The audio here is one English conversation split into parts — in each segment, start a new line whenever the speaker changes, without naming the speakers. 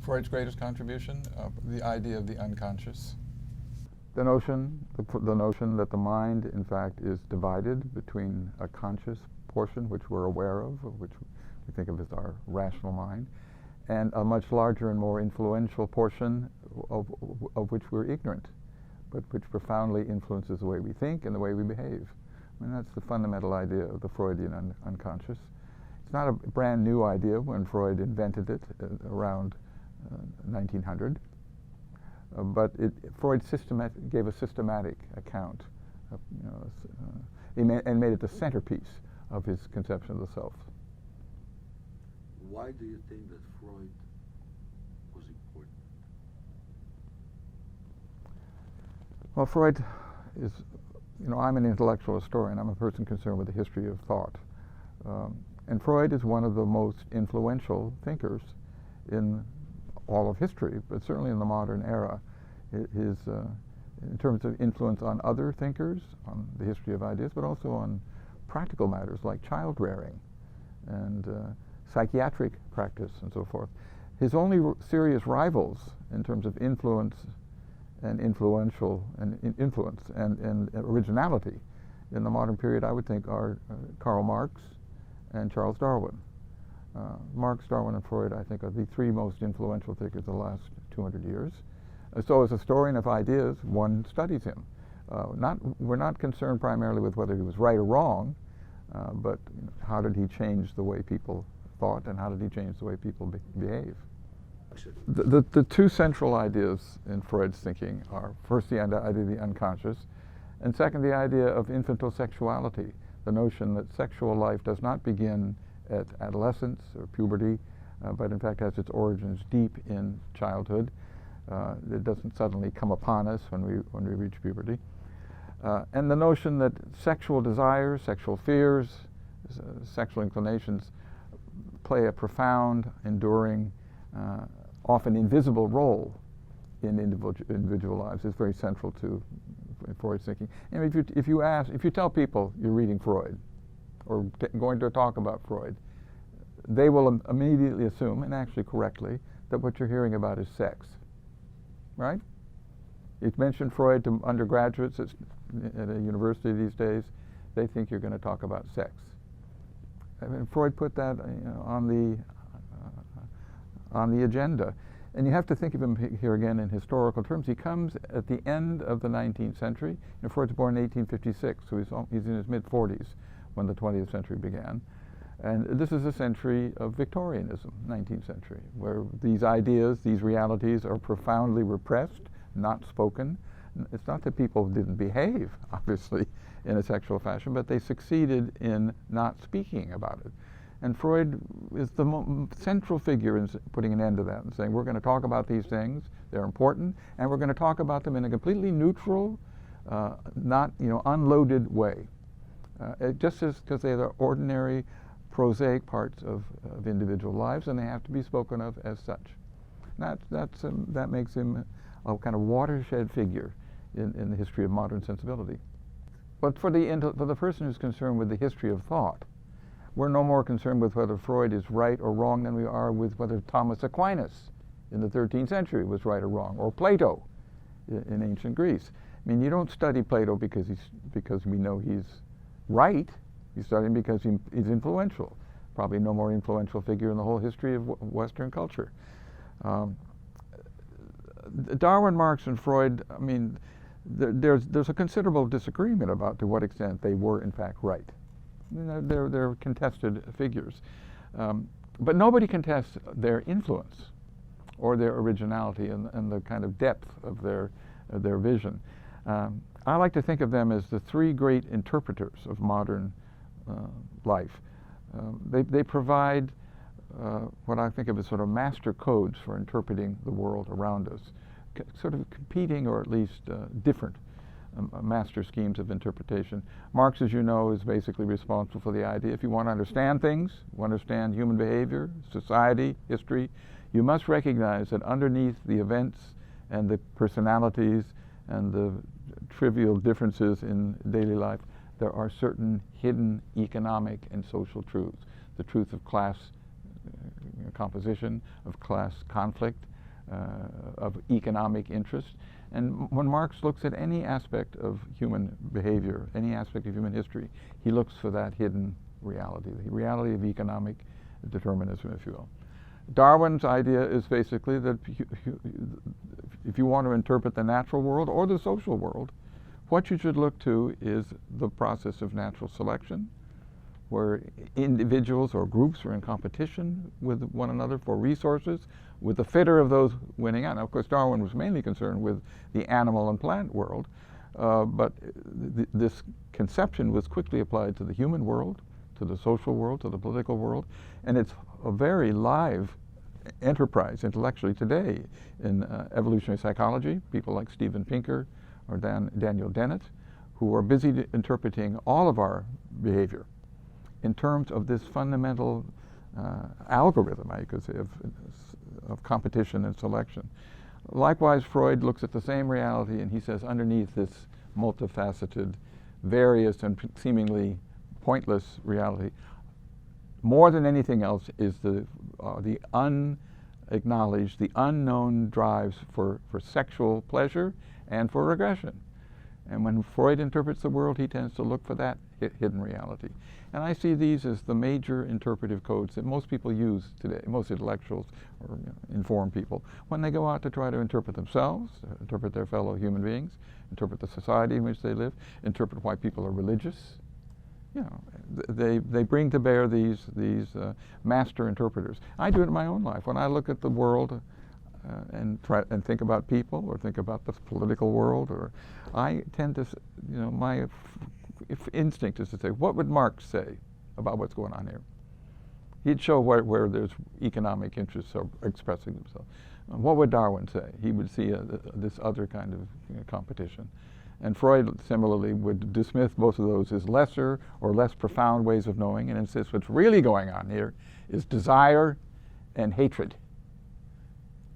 Freud's greatest contribution, the idea of the unconscious.
The notion that the mind, in fact, is divided between a conscious portion, which we're aware of which we think of as our rational mind, and a much larger and more influential portion of which we're ignorant, but which profoundly influences the way we think and the way we behave. I mean, that's the fundamental idea of the Freudian unconscious. It's not a brand new idea when Freud invented it around 1900, but Freud gave a systematic account of, and made it the centerpiece of his conception of the self.
Why do you think that Freud was important?
Well, Freud is, I'm an intellectual historian. I'm a person concerned with the history of thought. And Freud is one of the most influential thinkers in all of history, but certainly in the modern era. In terms of influence on other thinkers, on the history of ideas, but also on practical matters like child rearing and psychiatric practice and so forth. His only serious rivals in terms of influence and originality in the modern period, I would think, are Karl Marx and Charles Darwin. Marx, Darwin, and Freud, I think, are the three most influential thinkers of the last 200 years. So as a historian of ideas, one studies him. We're not concerned primarily with whether he was right or wrong, but how did he change the way people thought and how did he change the way people behave? The two central ideas in Freud's thinking are, first, the idea of the unconscious, and second, the idea of infantile sexuality, the notion that sexual life does not begin at adolescence or puberty, but in fact has its origins deep in childhood. It doesn't suddenly come upon us when we reach puberty. And the notion that sexual desires, sexual fears, sexual inclinations play a profound, enduring, often invisible role in individual lives is very central to Freud's thinking. And if you tell people you're reading Freud or going to talk about Freud, they will immediately assume, and actually correctly, that what you're hearing about is sex. Right? You mention Freud to undergraduates at a university these days, they think you're going to talk about sex. I mean, Freud put that on the agenda. And you have to think of him here again in historical terms. He comes at the end of the 19th century. Freud's born in 1856, so he's in his mid-40s when the 20th century began. And this is a century of Victorianism, 19th century, where these ideas, these realities are profoundly repressed, not spoken. It's not that people didn't behave, obviously, in a sexual fashion, but they succeeded in not speaking about it. And Freud is the central figure in putting an end to that and saying, we're going to talk about these things, they're important, and we're going to talk about them in a completely neutral, not unloaded way. Just because they're the ordinary, prosaic parts of individual lives, and they have to be spoken of as such. That makes him a kind of watershed figure in the history of modern sensibility. But for the person who's concerned with the history of thought, we're no more concerned with whether Freud is right or wrong than we are with whether Thomas Aquinas in the 13th century was right or wrong, or Plato in ancient Greece. I mean, you don't study Plato because we know he's right. You study him because he's influential. Probably no more influential figure in the whole history of Western culture. Darwin, Marx, and Freud, I mean, there's a considerable disagreement about to what extent they were in fact right. They're contested figures. But nobody contests their influence or their originality and the kind of depth of their vision. I like to think of them as the three great interpreters of modern life. They provide what I think of as sort of master codes for interpreting the world around us, sort of competing or at least different master schemes of interpretation. Marx, as you know, is basically responsible for the idea if you want to understand things, understand human behavior, society, history, you must recognize that underneath the events and the personalities and the trivial differences in daily life, there are certain hidden economic and social truths. The truth of class composition, of class conflict, of economic interest. And when Marx looks at any aspect of human behavior, any aspect of human history, he looks for that hidden reality, the reality of economic determinism, if you will. Darwin's idea is basically that if you want to interpret the natural world or the social world, what you should look to is the process of natural selection, where individuals or groups are in competition with one another for resources, with the fitter of those winning out. Now, of course, Darwin was mainly concerned with the animal and plant world, but this conception was quickly applied to the human world, to the social world, to the political world, and it's a very live enterprise intellectually today in evolutionary psychology. People like Steven Pinker or Daniel Dennett, who are busy interpreting all of our behavior in terms of this fundamental algorithm, I could say, of competition and selection. Likewise, Freud looks at the same reality, and he says underneath this multifaceted, various and seemingly pointless reality, more than anything else is the unacknowledged, the unknown drives for sexual pleasure and for regression. And when Freud interprets the world, he tends to look for that hidden reality. And I see these as the major interpretive codes that most people use today, most intellectuals or informed people, when they go out to try to interpret themselves, interpret their fellow human beings, interpret the society in which they live, interpret why people are religious. You know, they bring to bear these master interpreters. I do it in my own life. When I look at the world and think about people or think about the political world, or I tend to, my instinct is to say, what would Marx say about what's going on here? He'd show where there's economic interests are expressing themselves. What would Darwin say? He would see this other kind of competition. And Freud similarly would dismiss both of those as lesser or less profound ways of knowing and insist what's really going on here is desire and hatred,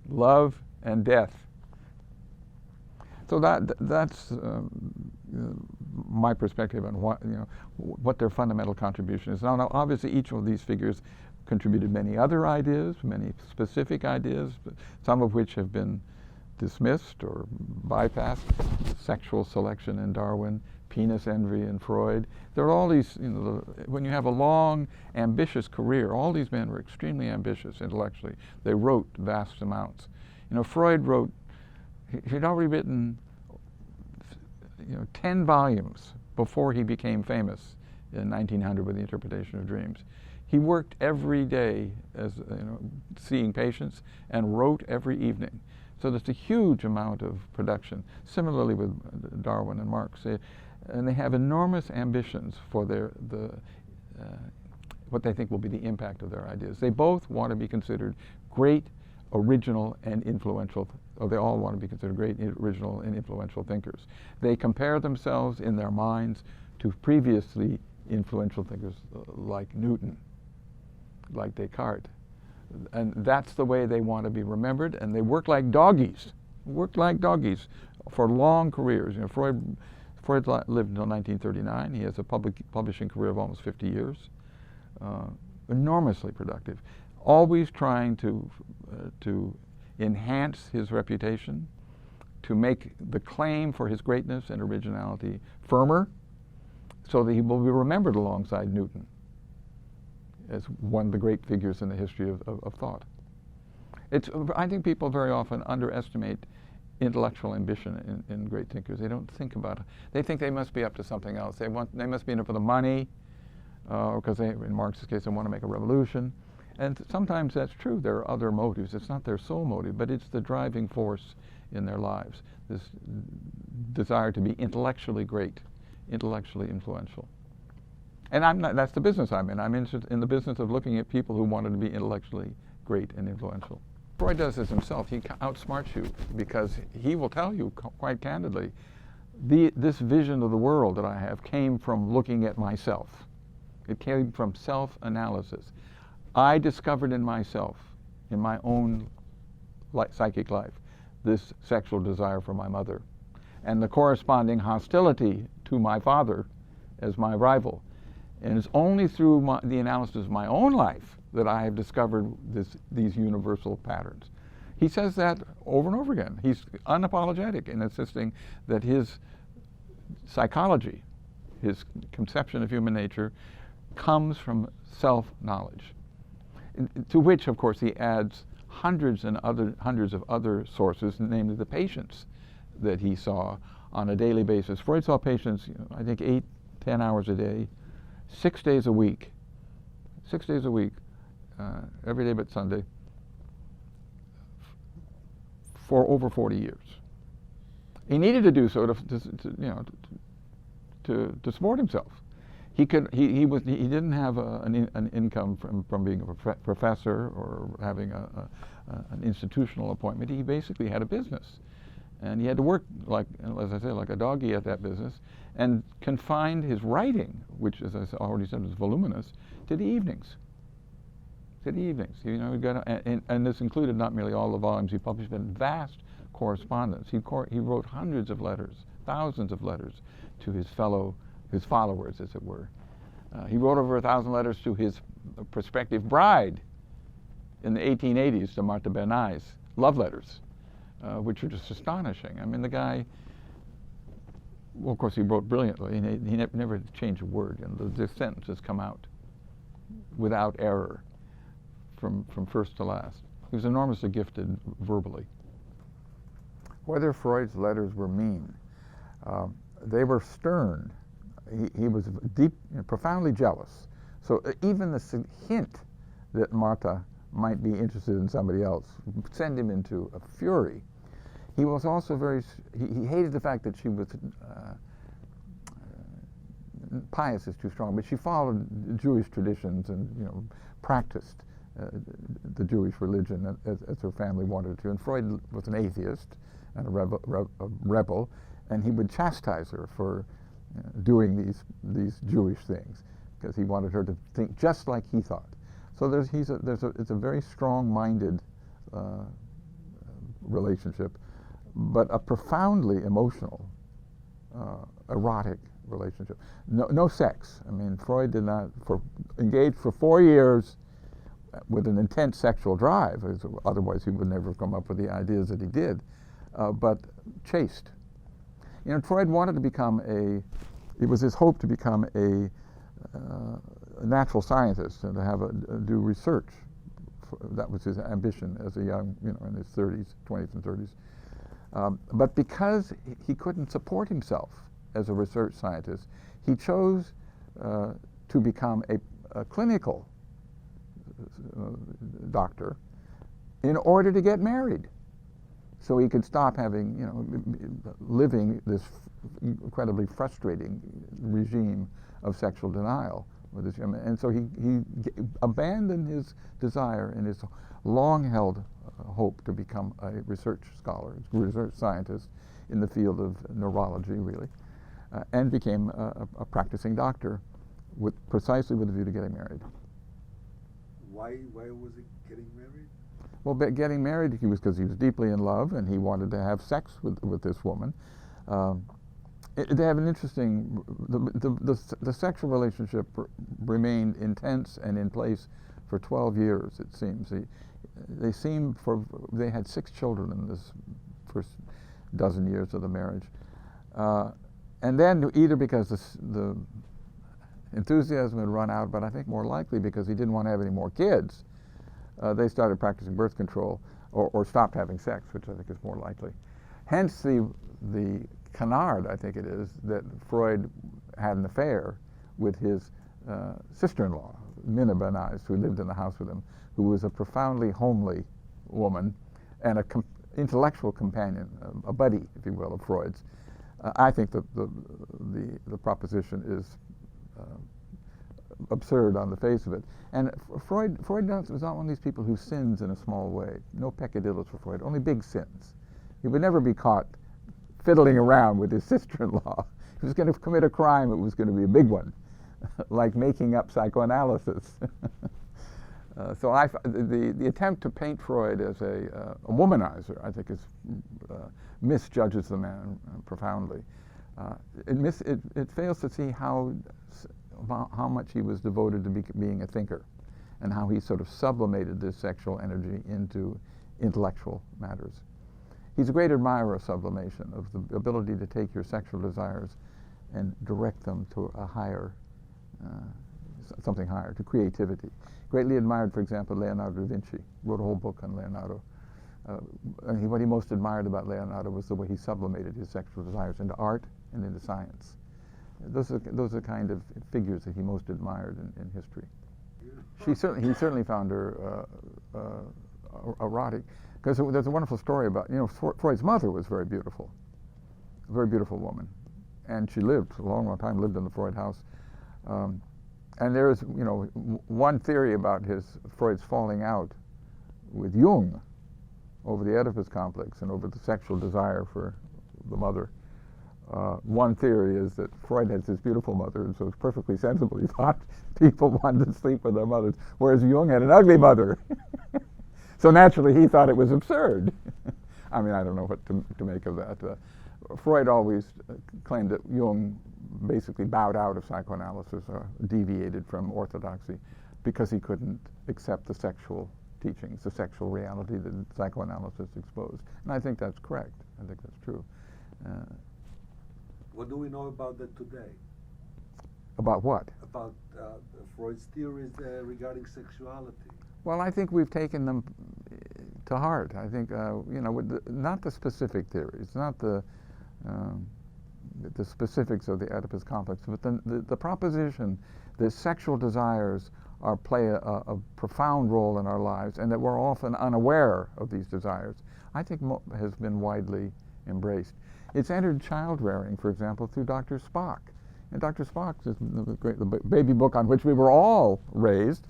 love and death. So that's my perspective on what their fundamental contribution is. Now, obviously, each of these figures contributed many other ideas, many specific ideas, some of which have been dismissed or bypassed. Sexual selection in Darwin, penis envy in Freud. There are all these, when you have a long, ambitious career, all these men were extremely ambitious intellectually. They wrote vast amounts. Freud wrote, he'd already written 10 volumes before he became famous in 1900 with the interpretation of dreams. He worked every day as seeing patients and wrote every evening. So there's a huge amount of production. Similarly with Darwin and Marx, and they have enormous ambitions for what they think will be the impact of their ideas. They both want to be considered great, original, and influential, or they all want to be considered great, original, and influential thinkers. They compare themselves in their minds to previously influential thinkers like Newton, like Descartes. And that's the way they want to be remembered, and they work like doggies for long careers. Freud lived until 1939. He has a publishing career of almost 50 years, enormously productive, always trying to enhance his reputation, to make the claim for his greatness and originality firmer, so that he will be remembered alongside Newton as one of the great figures in the history of thought. I think people very often underestimate intellectual ambition in great thinkers. They don't think about it. They think they must be up to something else. They must be in it for the money, because in Marx's case, they want to make a revolution. And sometimes that's true. There are other motives. It's not their sole motive, but it's the driving force in their lives, this desire to be intellectually great, intellectually influential. And that's the business I'm in. I'm in the business of looking at people who wanted to be intellectually great and influential. Freud does this himself. He outsmarts you because he will tell you quite candidly, this vision of the world that I have came from looking at myself. It came from self-analysis. I discovered in myself, in my own psychic life, this sexual desire for my mother and the corresponding hostility to my father as my rival. And it's only through the analysis of my own life that I have discovered these universal patterns. He says that over and over again. He's unapologetic in insisting that his psychology, his conception of human nature, comes from self-knowledge, to which, of course, he adds hundreds of other sources, namely the patients that he saw on a daily basis. Freud saw patients, I think 8-10 hours a day, 6 days a week, 6 days a week, every day but Sunday, for over 40 years. He needed to do so to support himself. He didn't have an income from being a professor or having an institutional appointment. He basically had a business, and he had to work, like, as I said, like a doggy at that business, and confined his writing, which, as I already said, was voluminous, to the evenings. To the evenings. And this included not merely all the volumes he published, but vast correspondence. He wrote hundreds of letters, thousands of letters to his followers, as it were. He wrote over 1,000 letters to his prospective bride in the 1880s, to Martha Bernays, love letters, which are just astonishing. I mean, the guy, well, of course, he wrote brilliantly, and he never changed a word, and the sentences come out without error from first to last. He was enormously gifted verbally. Whether Freud's letters were mean, they were stern. He was profoundly jealous. So even the hint that Martha might be interested in somebody else would send him into a fury. He was also he hated the fact that she was, pious is too strong, but she followed Jewish traditions and practiced the Jewish religion as her family wanted to. And Freud was an atheist and a rebel, and he would chastise her for doing these Jewish things, because he wanted her to think just like he thought. So it's a very strong-minded relationship, but a profoundly emotional, erotic relationship. No sex. I mean, Freud did not engage for 4 years with an intense sexual drive. Otherwise, he would never have come up with the ideas that he did. But chaste. Freud wanted to become it was his hope to become a natural scientist and to do research. That was his ambition as a young, in his 20s and 30s. But because he couldn't support himself as a research scientist, he chose to become a clinical doctor in order to get married, so he could stop living this incredibly frustrating regime of sexual denial with his women. And so he abandoned his desire and his long-held hope to become a research scholar, research scientist in the field of neurology, really, and became a practicing doctor precisely with a view to getting married.
Why was he getting married?
Well, getting married, because he was deeply in love, and he wanted to have sex with this woman. They have an interesting, the sexual relationship remained intense and in place for 12 years, it seems. They had 6 children in this first dozen years of the marriage. And then, either because the enthusiasm had run out, but I think more likely because he didn't want to have any more kids, they started practicing birth control, or stopped having sex, which I think is more likely. Hence the canard, I think it is, that Freud had an affair with his sister-in-law, Minna Bernays, who lived in the house with him, who was a profoundly homely woman and an intellectual companion, a buddy, if you will, of Freud's. I think the proposition is absurd on the face of it. And Freud was not one of these people who sins in a small way. No peccadillos for Freud, only big sins. He would never be caught fiddling around with his sister-in-law. If he was going to commit a crime, it was going to be a big one, like making up psychoanalysis. So the attempt to paint Freud as a womanizer, I think, misjudges the man profoundly. It fails to see how much he was devoted to being a thinker, and how he sort of sublimated this sexual energy into intellectual matters. He's a great admirer of sublimation, of the ability to take your sexual desires and direct them to a higher, something higher, to creativity. Greatly admired, for example, Leonardo da Vinci. Wrote a whole book on Leonardo. What he most admired about Leonardo was the way he sublimated his sexual desires into art and into science. Those are the kind of figures that he most admired in history. He certainly found her erotic, because there's a wonderful story about, Freud's mother was very beautiful, a very beautiful woman, and she lived a long, long time, lived in the Freud house. And there is, one theory about Freud's falling out with Jung over the Oedipus complex and over the sexual desire for the mother. One theory is that Freud has this beautiful mother, and so it's perfectly sensible. He thought people wanted to sleep with their mothers, whereas Jung had an ugly mother. So naturally, he thought it was absurd. I mean, I don't know what to make of that. Freud always claimed that Jung basically bowed out of psychoanalysis, or deviated from orthodoxy, because he couldn't accept the sexual teachings, the sexual reality that psychoanalysis exposed. And I think that's correct. I think that's true.
What do we know about that today?
About what?
About Freud's theories regarding sexuality.
Well, I think we've taken them to heart. I think, not the specific theories, not the specifics of the Oedipus complex, but the proposition that sexual desires play a profound role in our lives, and that we're often unaware of these desires, I think has been widely embraced. It's entered child rearing, for example, through Dr. Spock. And Dr. Spock is the baby book on which we were all raised,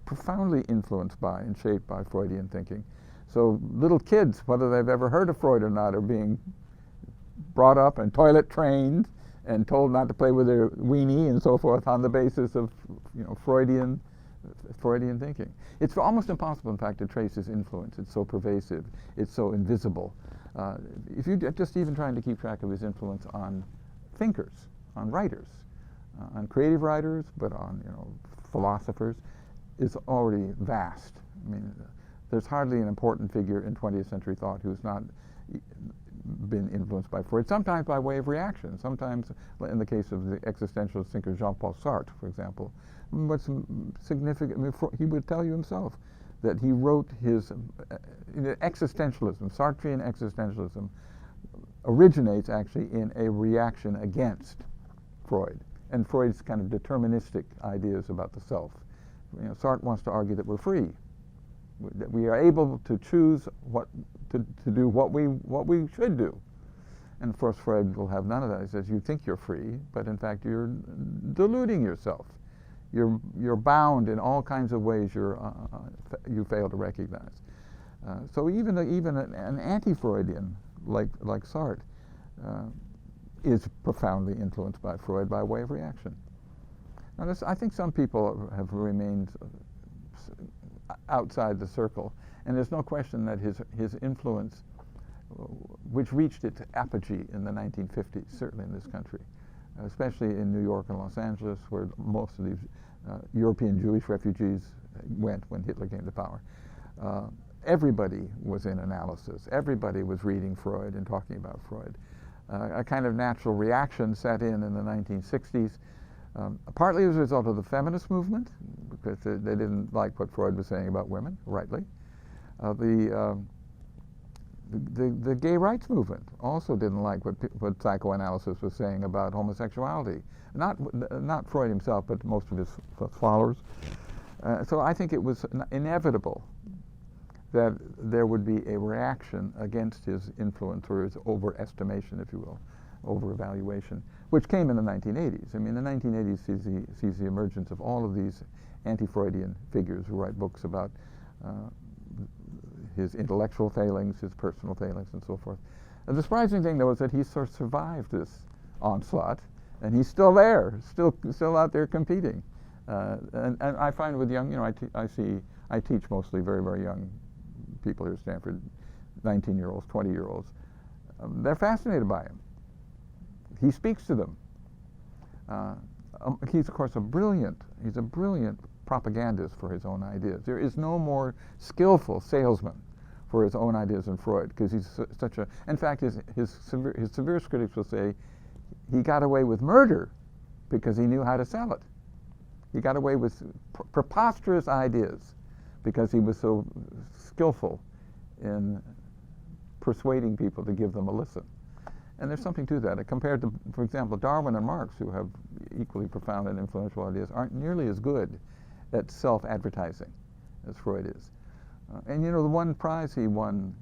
profoundly influenced by and shaped by Freudian thinking. So little kids, whether they've ever heard of Freud or not, are being brought up and toilet trained and told not to play with their weenie and so forth on the basis of Freudian thinking. It's almost impossible, in fact, to trace his influence. It's so pervasive. It's so invisible. If you just even trying to keep track of his influence on thinkers, on writers, on creative writers, but on philosophers, is already vast. I mean, there's hardly an important figure in 20th century thought who's not been influenced by Freud, sometimes by way of reaction, sometimes in the case of the existentialist thinker Jean-Paul Sartre, for example. What's significant, he would tell you himself that he wrote his existentialism, Sartrean existentialism, originates actually in a reaction against Freud and Freud's kind of deterministic ideas about the self. Sartre wants to argue that we're free, that we are able to choose to do what we should do. And of course, Freud will have none of that. He says, you think you're free, but in fact you're deluding yourself. You're bound in all kinds of ways you fail to recognize. So even an anti-Freudian like Sartre is profoundly influenced by Freud by way of reaction. Now, I think some people have remained outside the circle, and there's no question that his influence, which reached its apogee in the 1950s, certainly in this country, especially in New York and Los Angeles, where most of these European Jewish refugees went when Hitler came to power. Everybody was in analysis. Everybody was reading Freud and talking about Freud. A kind of natural reaction set in the 1960s, partly as a result of the feminist movement, because they didn't like what Freud was saying about women, rightly. The gay rights movement also didn't like what psychoanalysis was saying about homosexuality. Not Freud himself, but most of his followers. So I think it was inevitable that there would be a reaction against his influence, or his overestimation, if you will, over-evaluation, which came in the 1980s. I mean, the 1980s sees the emergence of all of these anti-Freudian figures who write books about his intellectual failings, his personal failings, and so forth. The surprising thing, though, is that he sort of survived this onslaught, and he's still there, still out there competing. And I find with young, I teach mostly very, very young people here at Stanford, 19-year-olds, 20-year-olds. They're fascinated by him. He speaks to them. He's, of course, he's a brilliant propagandist for his own ideas. There is no more skillful salesman for his own ideas than Freud, because he's such a. In fact, his severest critics will say he got away with murder because he knew how to sell it. He got away with preposterous ideas because he was so skillful in persuading people to give them a listen. And there's something to that. Compared to, for example, Darwin and Marx, who have equally profound and influential ideas, aren't nearly as good at self-advertising as Freud is. And you know, the one prize he won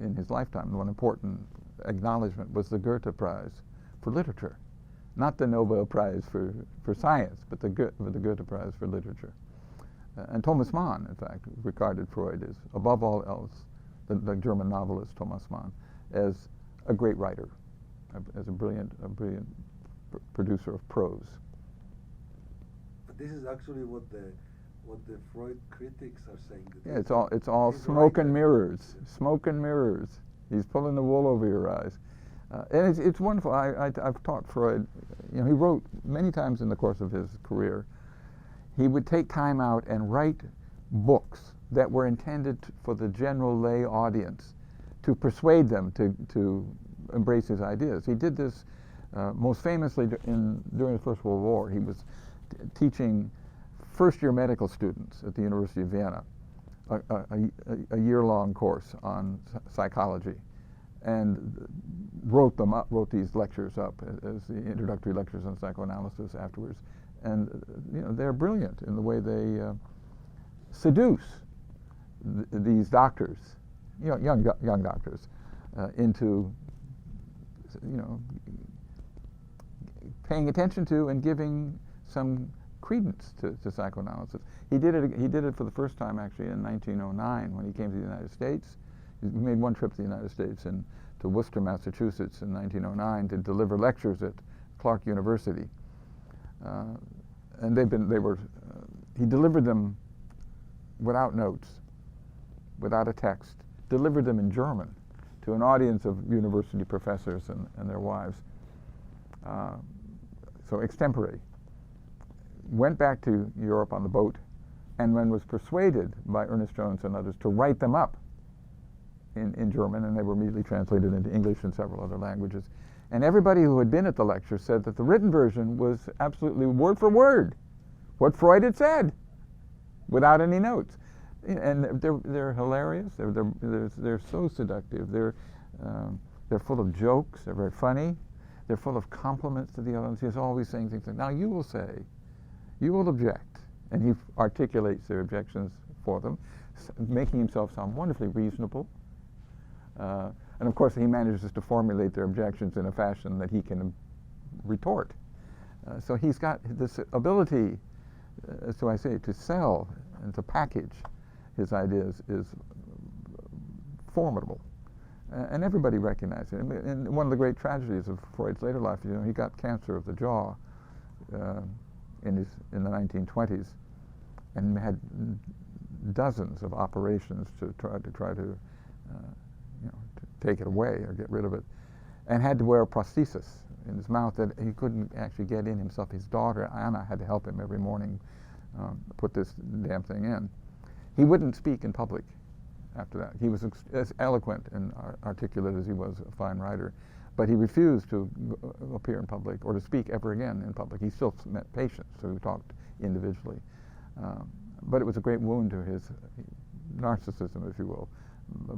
in his lifetime, the one important acknowledgement, was the Goethe Prize for literature. Not the Nobel Prize for science, but the Goethe Prize for literature. And Thomas Mann, in fact, regarded Freud as, above all else, the German novelist Thomas Mann, as a great writer, as a brilliant producer of prose.
But this is actually what the Freud critics are saying.
Yeah, it's all smoke and mirrors. Smoke and mirrors. He's pulling the wool over your eyes. And it's wonderful. I've taught Freud. You know, he wrote many times in the course of his career. He would take time out and write books that were intended for the general lay audience, to persuade them to embrace his ideas. He did this most famously during the First World War. He was teaching first-year medical students at the University of Vienna a year-long course on psychology, and wrote these lectures up as the introductory lectures on psychoanalysis afterwards. And you know, they're brilliant in the way they seduce these doctors, young doctors, into, you know, paying attention to and giving some credence to psychoanalysis. He did it for the first time actually in 1909 when he came to the United States. He made one trip to the United States and to Worcester, Massachusetts in 1909 to deliver lectures at Clark University. And he delivered them without notes, without a text, delivered them in German to an audience of university professors and their wives. So extempore. Went back to Europe on the boat, and then was persuaded by Ernest Jones and others to write them up in German, and they were immediately translated into English and several other languages. And everybody who had been at the lecture said that the written version was absolutely word for word what Freud had said, without any notes. And they're hilarious. They're so seductive. They're full of jokes. They're very funny. They're full of compliments to the audience. He's always saying things like, "Now you will say, you will object," and he articulates their objections for them, making himself sound wonderfully reasonable. And of course, he manages to formulate their objections in a fashion that he can retort. So he's got this ability, so I say, to sell and to package his ideas is formidable. And everybody recognized it. And one of the great tragedies of Freud's later life, you know, he got cancer of the jaw in the 1920s, and had dozens of operations to try to take it away or get rid of it, and had to wear a prosthesis in his mouth that he couldn't actually get in himself. His daughter Anna had to help him every morning put this damn thing in. He wouldn't speak in public after that. He was as eloquent and articulate as he was a fine writer, but he refused to appear in public or to speak ever again in public. He still met patients, so he talked individually. But it was a great wound to his narcissism, if you will,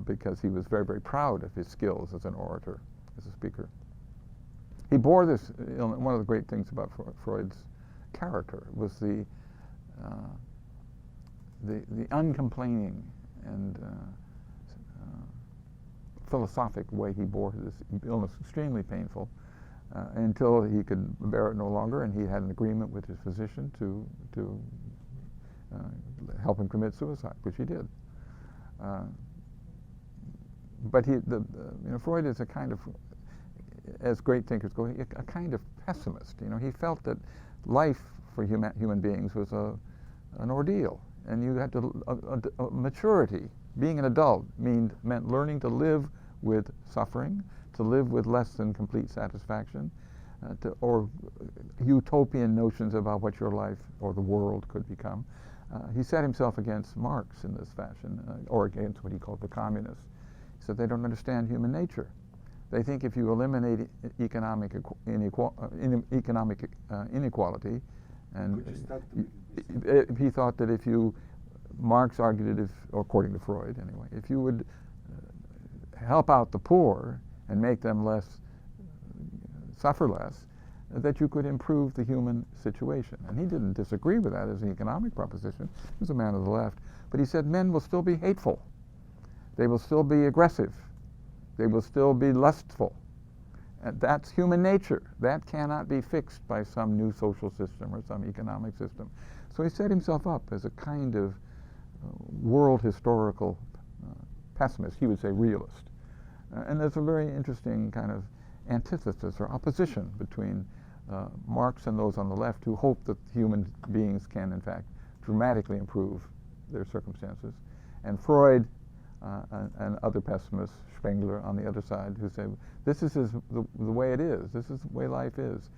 because he was very, very proud of his skills as an orator, as a speaker. He bore this illness. One of the great things about Freud's character was the uncomplaining and philosophic way he bore this illness, extremely painful, until he could bear it no longer, and he had an agreement with his physician to help him commit suicide, which he did. But Freud is a kind of, as great thinkers go, a kind of pessimist. You know, he felt that life for human beings was an ordeal, and you had to maturity. Being an adult meant learning to live with suffering, to live with less than complete satisfaction, or utopian notions about what your life or the world could become. He set himself against Marx in this fashion, or against what he called the communists. So they don't understand human nature. They think if you eliminate economic inequality, and
Could you start to make it
he thought that if you, Marx argued that if, or according to Freud anyway, if you would help out the poor and make them suffer less, that you could improve the human situation. And he didn't disagree with that as an economic proposition. He was a man of the left. But he said men will still be hateful. They will still be aggressive. They will still be lustful. And that's human nature. That cannot be fixed by some new social system or some economic system. So he set himself up as a kind of world historical pessimist. He would say realist. And there's a very interesting kind of antithesis or opposition between Marx and those on the left who hope that human beings can, in fact, dramatically improve their circumstances, and Freud and other pessimists, Spengler on the other side, who say this is the way it is. This is the way life is.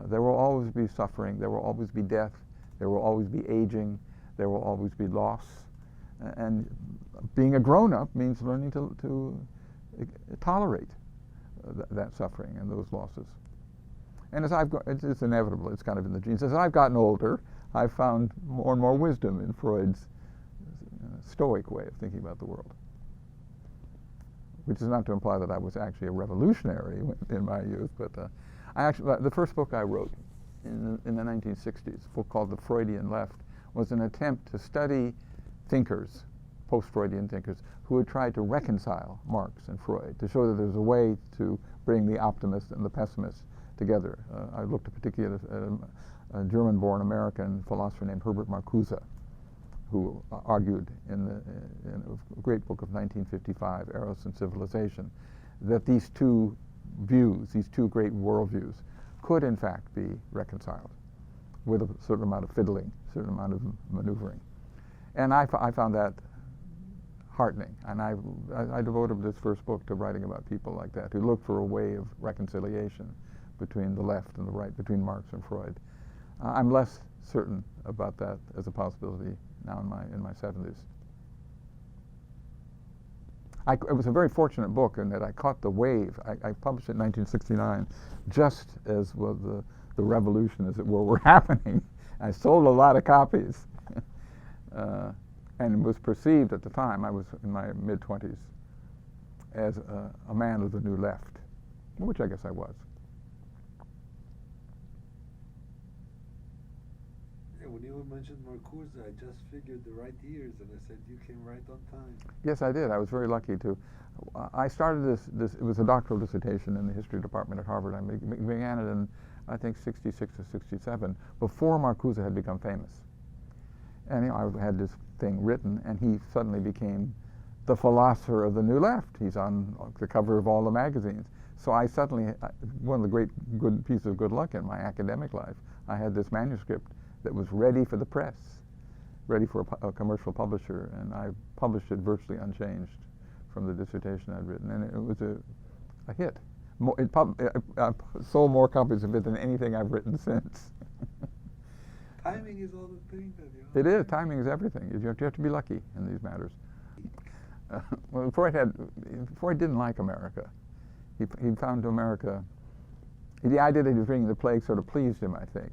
There will always be suffering. There will always be death. There will always be aging. There will always be loss. And being a grown-up means learning to tolerate that suffering and those losses. And as it's inevitable, it's kind of in the genes. As I've gotten older, I've found more and more wisdom in Freud's Stoic way of thinking about the world, which is not to imply that I was actually a revolutionary in my youth, but the first book I wrote in the 1960s, a book called The Freudian Left, was an attempt to study thinkers, post-Freudian thinkers, who had tried to reconcile Marx and Freud, to show that there's a way to bring the optimist and the pessimist together. I looked particularly at a German-born American philosopher named Herbert Marcuse, who argued in a great book of 1955, Eros and Civilization, that these two views, these two great worldviews, could in fact be reconciled with a certain amount of fiddling, a certain amount of maneuvering. And I found that heartening, and I devoted this first book to writing about people like that, who look for a way of reconciliation between the left and the right, between Marx and Freud. I'm less certain about that as a possibility now in my 70s. It was a very fortunate book in that I caught the wave. I published it in 1969, just as was the revolution, as it were happening. I sold a lot of copies, and was perceived at the time, I was in my mid-20s, as a man of the new left, which I guess I was.
When you mentioned Marcuse, I just figured the right years, and I said you came right on time.
Yes, I did. I was very lucky to. I started this. It was a doctoral dissertation in the history department at Harvard. I began it in, I think, 66 or 67, before Marcuse had become famous. And I had this thing written, and he suddenly became the philosopher of the New Left. He's on the cover of all the magazines. So I suddenly, one of the great good pieces of good luck in my academic life, I had this manuscript that was ready for the press, ready for a commercial publisher, and I published it virtually unchanged from the dissertation I'd written, and it was a hit. I sold more copies of it than anything I've written since.
Timing is all the thing that you
know. It is. Timing is everything. You have to be lucky in these matters. Well, Freud didn't like America. He found America, the idea that he was bringing the plague sort of pleased him, I think.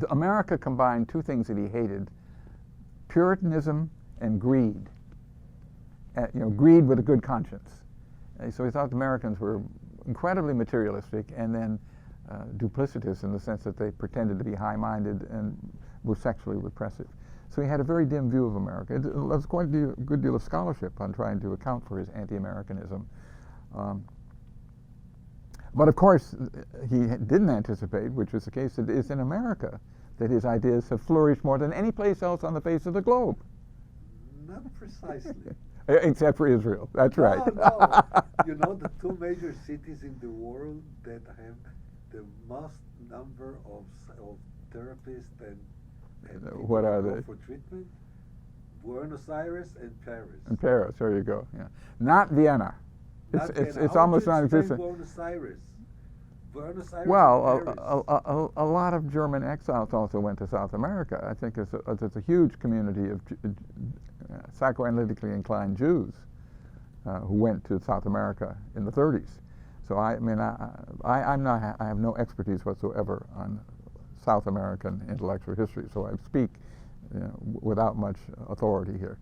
America combined two things that he hated: Puritanism and greed. Greed with a good conscience. So he thought the Americans were incredibly materialistic and then duplicitous in the sense that they pretended to be high-minded and were sexually repressive. So he had a very dim view of America. There was quite a good deal of scholarship on trying to account for his anti-Americanism. But of course, he didn't anticipate, which was the case, that it's in America that his ideas have flourished more than any place else on the face of the globe.
Not precisely.
Except for Israel. That's right.
No. You know, the two major cities in the world that have the most number of therapists and
what are they?
For treatment? Buenos Aires and Paris.
And Paris, there you go. Yeah, not Vienna. It's almost non-existent.
Buenos Aires. Buenos Aires.
Well,
and Paris.
a lot of German exiles also went to South America. I think there's a huge community of psychoanalytically inclined Jews who went to South America in the 30s. So I have no expertise whatsoever on South American intellectual history, so I speak without much authority here.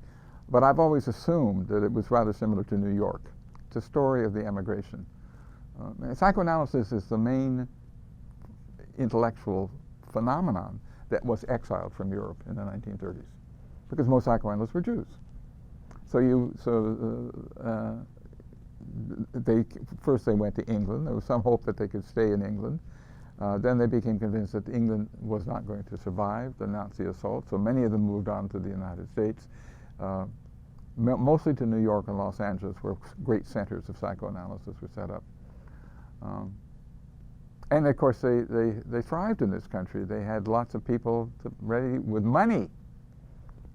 But I've always assumed that it was rather similar to New York. It's a story of the emigration. Psychoanalysis is the main intellectual phenomenon that was exiled from Europe in the 1930s, because most psychoanalysts were Jews. First they went to England. There was some hope that they could stay in England. Then they became convinced that England was not going to survive the Nazi assault, so many of them moved on to the United States, mostly to New York and Los Angeles, where great centers of psychoanalysis were set up. And of course, they thrived in this country. They had lots of people ready with money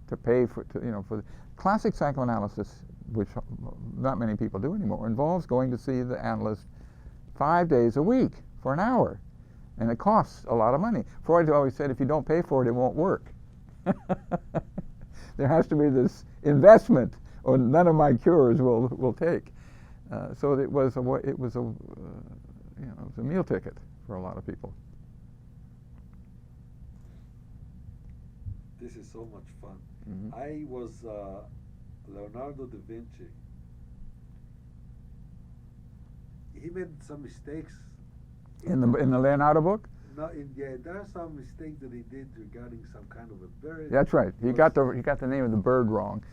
to pay for the classic psychoanalysis, which not many people do anymore, involves going to see the analyst 5 days a week for an hour, and it costs a lot of money. Freud always said, if you don't pay for it, it won't work. There has to be this investment, or none of my cures will take. So it was a meal ticket for a lot of people.
This is so much fun.
Mm-hmm.
I was Leonardo da Vinci. He made some mistakes.
In the Leonardo book?
No, there are some mistakes that he did regarding some kind of a bird.
That's right. He got the name of the bird wrong.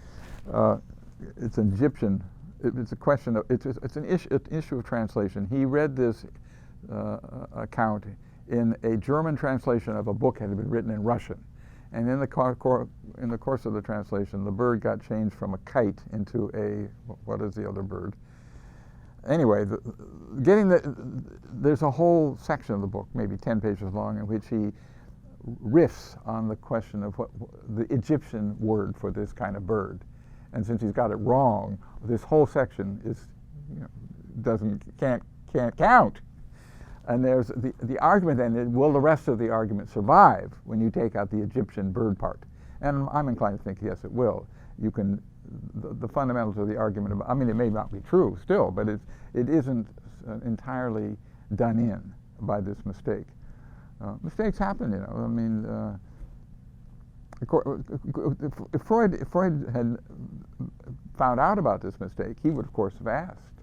It's an Egyptian. It's a question of it's an issue of translation. He read this account in a German translation of a book that had been written in Russian, and in the course of the translation, the bird got changed from a kite into a what is the other bird? Anyway, there's a whole section of the book, maybe 10 pages long, in which he riffs on the question of what the Egyptian word for this kind of bird. And since he's got it wrong, this whole section is, can't count. And there's the argument then, will the rest of the argument survive when you take out the Egyptian bird part? And I'm inclined to think yes, it will. You can, the fundamentals of the argument, it may not be true still, but it isn't entirely done in by this mistake. Mistakes happen, If Freud had found out about this mistake, he would, of course, have asked,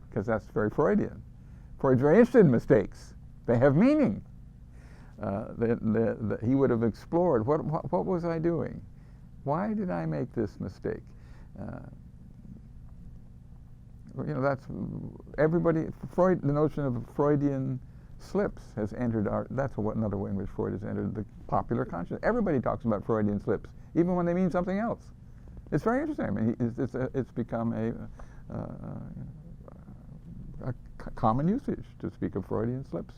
because that's very Freudian. Freud's very interested in mistakes. They have meaning. He would have explored, what was I doing? Why did I make this mistake? That's everybody. Freud, the notion of Freudian slips has entered that's another way in which Freud has entered the popular consciousness. Everybody talks about Freudian slips, even when they mean something else. It's very interesting. It's become a common usage to speak of Freudian slips.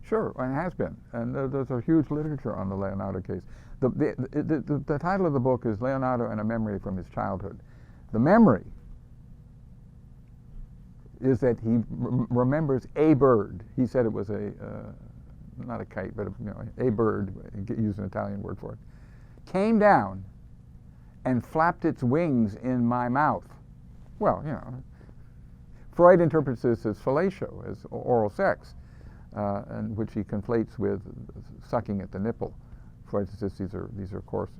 Sure, and it has been. And there's a huge literature on the Leonardo case. The title of the book is Leonardo and a Memory from His Childhood. The memory is that he remembers a bird. He said it was not a kite, but a bird, use an Italian word for it, came down and flapped its wings in my mouth. Well, Freud interprets this as fellatio, as oral sex, and which he conflates with sucking at the nipple. Freud says these are of course,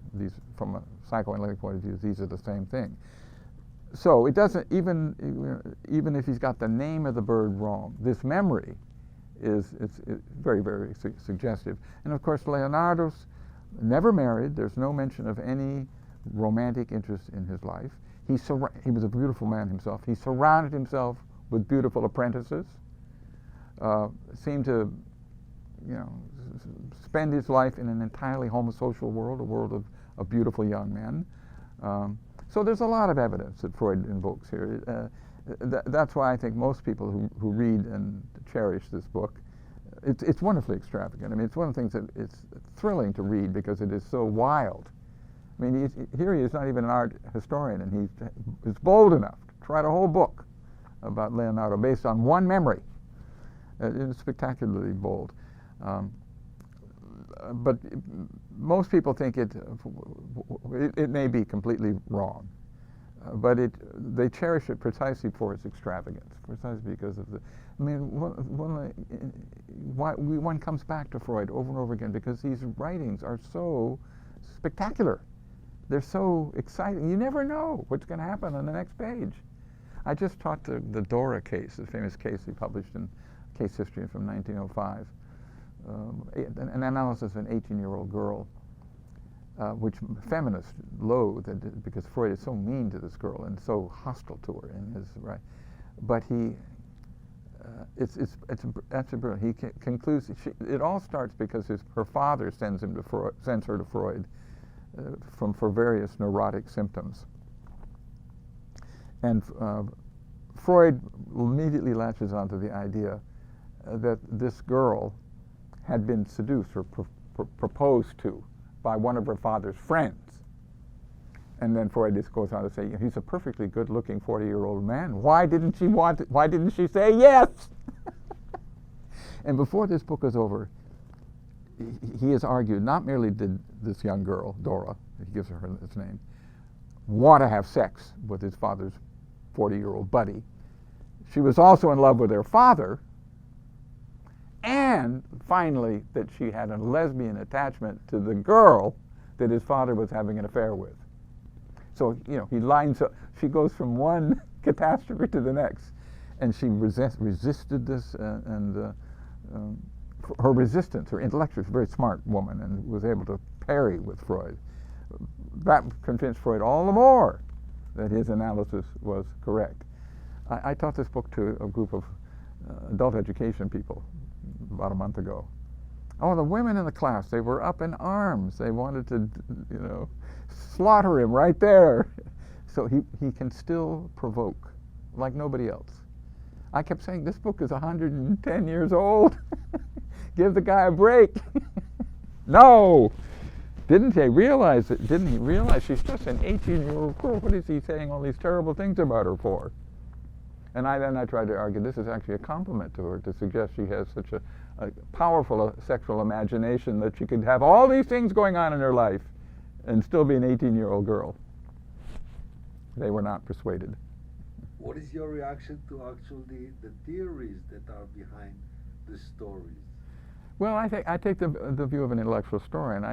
from a psychoanalytic point of view, these are the same thing. So it doesn't, even if he's got the name of the bird wrong, this memory it's very, very suggestive. And of course, Leonardo's never married. There's no mention of any romantic interest in his life. He was a beautiful man himself. He surrounded himself with beautiful apprentices. Seemed to, spend his life in an entirely homosocial world, a world of beautiful young men. So there's a lot of evidence that Freud invokes here. That's why I think most people who read and cherish this book, it's wonderfully extravagant. It's one of the things that it's thrilling to read because it is so wild. Here he is not even an art historian, and he is bold enough to write a whole book about Leonardo based on one memory. It's spectacularly bold. But most people think it may be completely wrong, but they cherish it precisely for its extravagance, precisely because of the. I mean, one comes back to Freud over and over again because these writings are so spectacular. They're so exciting. You never know what's going to happen on the next page. I just taught the Dora case, the famous case he published in Case History from 1905. An analysis of an 18-year-old girl, which feminists loathe because Freud is so mean to this girl and so hostile to her in his right. But it's absolutely brilliant. He concludes. It all starts because her father sends her to Freud for various neurotic symptoms, and Freud immediately latches onto the idea that this girl had been seduced or proposed to by one of her father's friends. And then Freud just goes on to say, he's a perfectly good-looking 40-year-old man. Why didn't she say yes? And before this book is over, he has argued, not merely did this young girl, Dora, he gives her his name, want to have sex with his father's 40-year-old buddy, she was also in love with her father, and finally that she had a lesbian attachment to the girl that his father was having an affair with. So, he lines up, she goes from one catastrophe to the next, and she resisted this, and her resistance, her intellectual, she's a very smart woman, and was able to parry with Freud. That convinced Freud all the more that his analysis was correct. I taught this book to a group of adult education people about a month ago. Oh, the women in the class, they were up in arms. They wanted to, slaughter him right there. So he can still provoke like nobody else. I kept saying, this book is 110 years old. Give the guy a break. No! Didn't he realize she's just an 18-year-old girl? What is he saying all these terrible things about her for? And I tried to argue this is actually a compliment to her, to suggest she has such a powerful sexual imagination that she could have all these things going on in her life and still be an 18-year-old girl. They were not persuaded.
What is your reaction to actually the theories that are behind the stories?
Well, I take the view of an intellectual historian.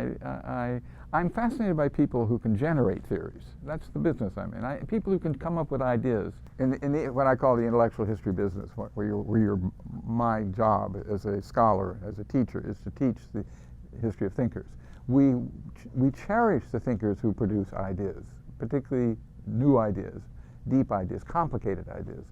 I'm fascinated by people who can generate theories. That's the business I'm in. People who can come up with ideas in what I call the intellectual history business, where my job as a scholar, as a teacher, is to teach the history of thinkers. We cherish the thinkers who produce ideas, particularly new ideas, deep ideas, complicated ideas.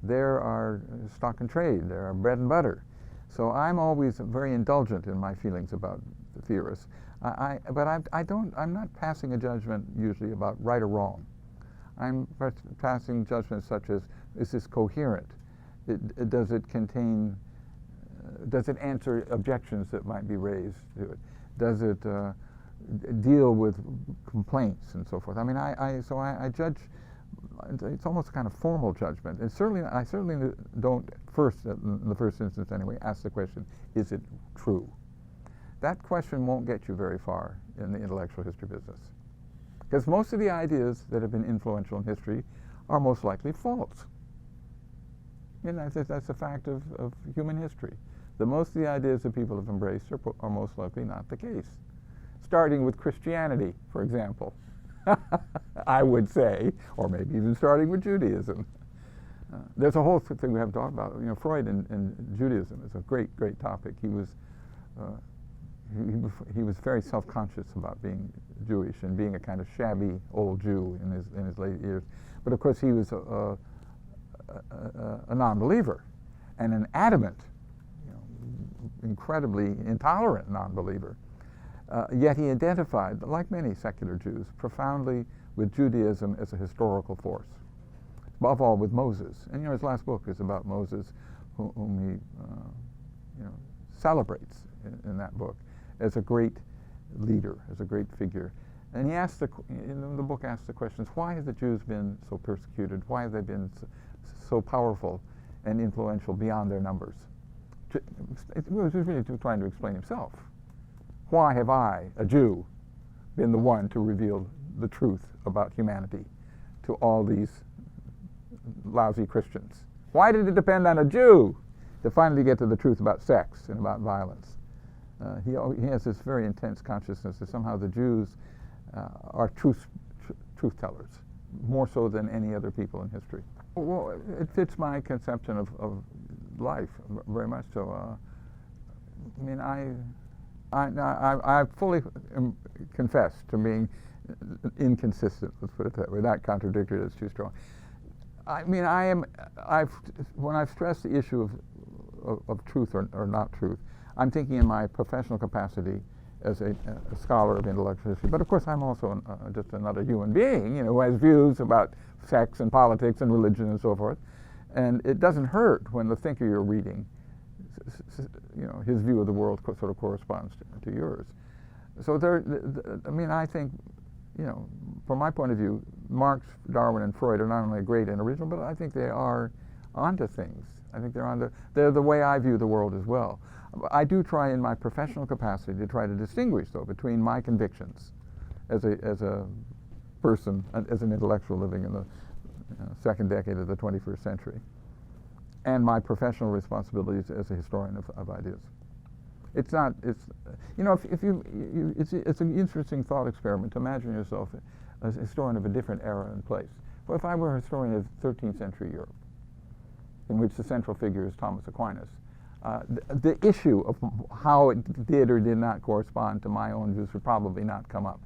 There are stock and trade. There are bread and butter. So I'm always very indulgent in my feelings about the theorists. But I'm not passing a judgment usually about right or wrong. I'm passing judgments such as, is this coherent? Does it answer objections that might be raised to it? Does it deal with complaints and so forth? I mean, I judge. It's almost a kind of formal judgment. And I certainly don't in the first instance anyway, ask the question, is it true? That question won't get you very far in the intellectual history business. Because most of the ideas that have been influential in history are most likely false. That's a fact of human history. Most of the ideas that people have embraced are most likely not the case. Starting with Christianity, for example. I would say, or maybe even starting with Judaism. There's a whole thing we haven't talked about. Freud and Judaism is a great, great topic. He was very self-conscious about being Jewish and being a kind of shabby old Jew in his late years. But of course, he was a non-believer and an adamant, incredibly intolerant non-believer. Yet he identified, like many secular Jews, profoundly with Judaism as a historical force, above all with Moses. And his last book is about Moses, whom he celebrates in that book as a great leader, as a great figure. And he asks the book asks the questions: why have the Jews been so persecuted? Why have they been so powerful and influential beyond their numbers? It was really trying to explain himself. Why have I, a Jew, been the one to reveal the truth about humanity to all these lousy Christians? Why did it depend on a Jew to finally get to the truth about sex and about violence? He has this very intense consciousness that somehow the Jews are truth tellers, more so than any other people in history. Well, it fits my conception of life very much so. I mean, I fully confess to being inconsistent, let's put it that way. Not contradictory, that's too strong. I mean, when I've stressed the issue of truth or not truth, I'm thinking in my professional capacity as a scholar of intellectual history. But of course, I'm also just another human being, who has views about sex and politics and religion and so forth. And it doesn't hurt when the thinker you're reading, his view of the world sort of corresponds to yours. So I mean, I think, from my point of view, Marx, Darwin, and Freud are not only great and original, but I think they are onto things. I think they're the way I view the world as well. I do try in my professional capacity to try to distinguish, though, between my convictions as a person, as an intellectual living in the second decade of the 21st century, and my professional responsibilities as a historian of ideas. It's not, it's an interesting thought experiment to imagine yourself as a historian of a different era and place. Well, if I were a historian of 13th century Europe, in which the central figure is Thomas Aquinas, the issue of how it did or did not correspond to my own views would probably not come up,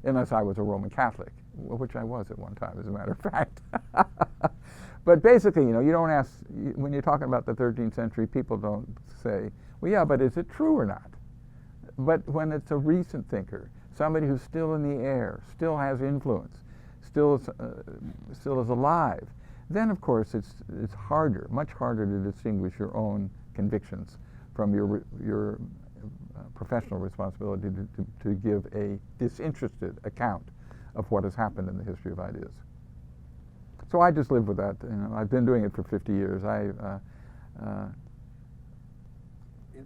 unless I was a Roman Catholic, which I was at one time, as a matter of fact. But basically, you don't ask, when you're talking about the 13th century, people don't say, well, yeah, but is it true or not? But when it's a recent thinker, somebody who's still in the air, still has influence, still is alive, then of course it's much harder to distinguish your own convictions from your professional responsibility to give a disinterested account of what has happened in the history of ideas. So I just live with that. I've been doing it for 50 years.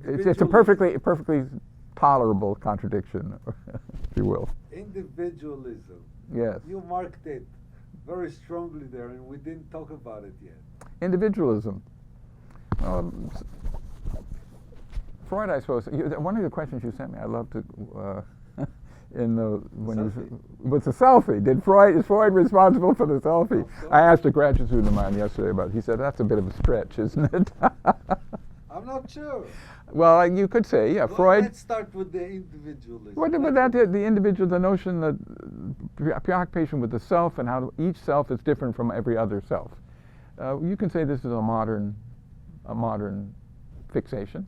It's a perfectly tolerable contradiction, if you will.
Individualism.
Yes.
You marked it very strongly there, and we didn't talk about it yet.
Individualism. Freud, I suppose. One of the questions you sent me, I'd love to. With the selfie. Is Freud responsible for the selfie? I asked a graduate student of mine yesterday about it. He said that's a bit of a stretch, isn't it?
I'm not sure.
Well, you could say, yeah, Freud.
Let's start with the individualism.
The individual, the notion that preoccupation with the self and how each self is different from every other self. You can say this is a modern fixation.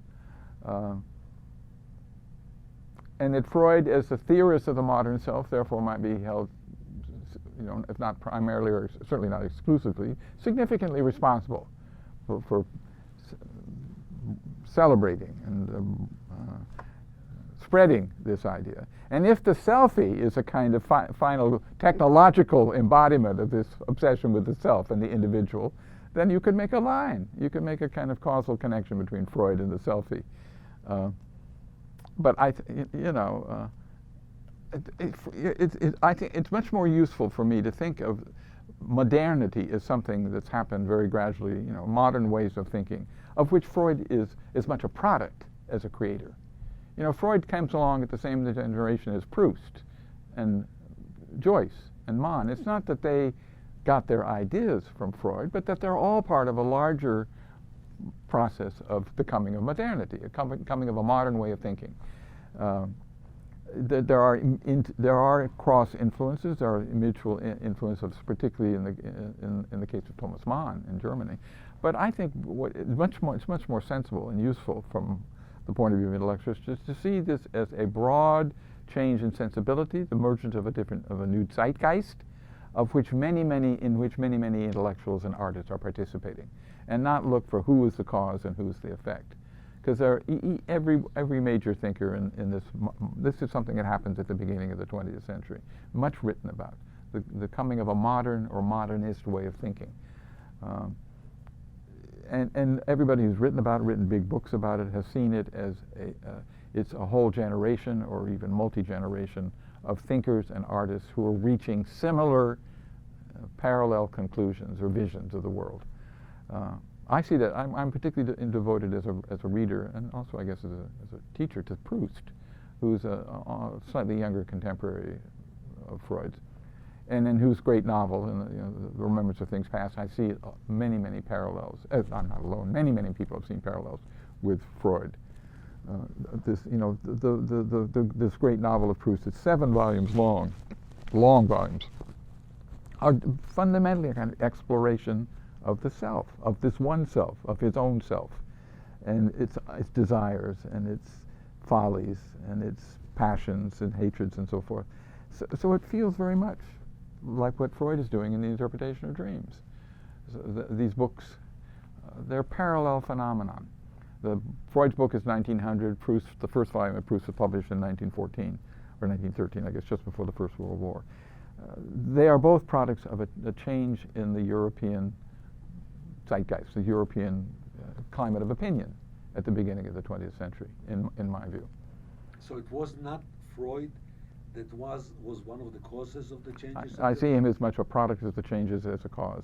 And that Freud, as a theorist of the modern self, therefore might be held, if not primarily or certainly not exclusively, significantly responsible for celebrating and spreading this idea. And if the selfie is a kind of final technological embodiment of this obsession with the self and the individual, then you could make a line. You could make a kind of causal connection between Freud and the selfie. But I think it's much more useful for me to think of modernity as something that's happened very gradually, modern ways of thinking, of which Freud is much a product as a creator. Freud comes along at the same generation as Proust and Joyce and Mann. It's not that they got their ideas from Freud, but that they're all part of a larger process of the coming of modernity, a coming of a modern way of thinking. There are cross influences, there are mutual influences, particularly in the case of Thomas Mann in Germany. But I think it's much more sensible and useful from the point of view of intellectuals just to see this as a broad change in sensibility, the emergence of a new zeitgeist, in which many intellectuals and artists are participating, and not look for who is the cause and who is the effect. Because every major thinker in this is something that happens at the beginning of the 20th century, much written about, the coming of a modern or modernist way of thinking. and everybody who's written about it, written big books about it, has seen it as it's a whole generation or even multi-generation of thinkers and artists who are reaching similar parallel conclusions or visions of the world. I see that. I'm particularly devoted as a reader and also, I guess, as a teacher to Proust, who's a slightly younger contemporary of Freud's, and in whose great novel, The Remembrance of Things Past, I see many, many parallels. I'm not alone. Many, many people have seen parallels with Freud. This great novel of Proust, it's 7 volumes long volumes, are fundamentally a kind of exploration of the self, of this one self, of his own self, and its desires and its follies and its passions and hatreds and so forth. So it feels very much like what Freud is doing in the interpretation of dreams. So these books, they're parallel phenomenon. Freud's book is 1900. Proust, the first volume of Proust was published in 1914 or 1913, I guess, just before the First World War. They are both products of a change in the European zeitgeist, the European climate of opinion at the beginning of the 20th century, in my view.
So it was not Freud that was one of the causes of the changes?
I see him as much a product of the changes as a cause.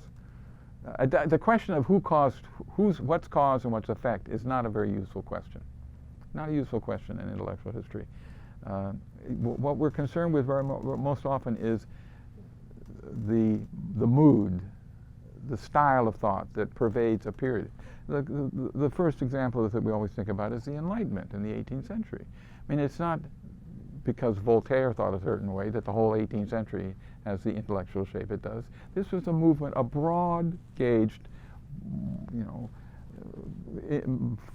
The question of what's cause and what's effect is not a very useful question. Not a useful question in intellectual history. What we're concerned with most often is the mood, the style of thought that pervades a period. The first example that we always think about is the Enlightenment in the 18th century. I mean, it's not because Voltaire thought a certain way that the whole 18th century has the intellectual shape it does. This was a movement, a broad-gauged,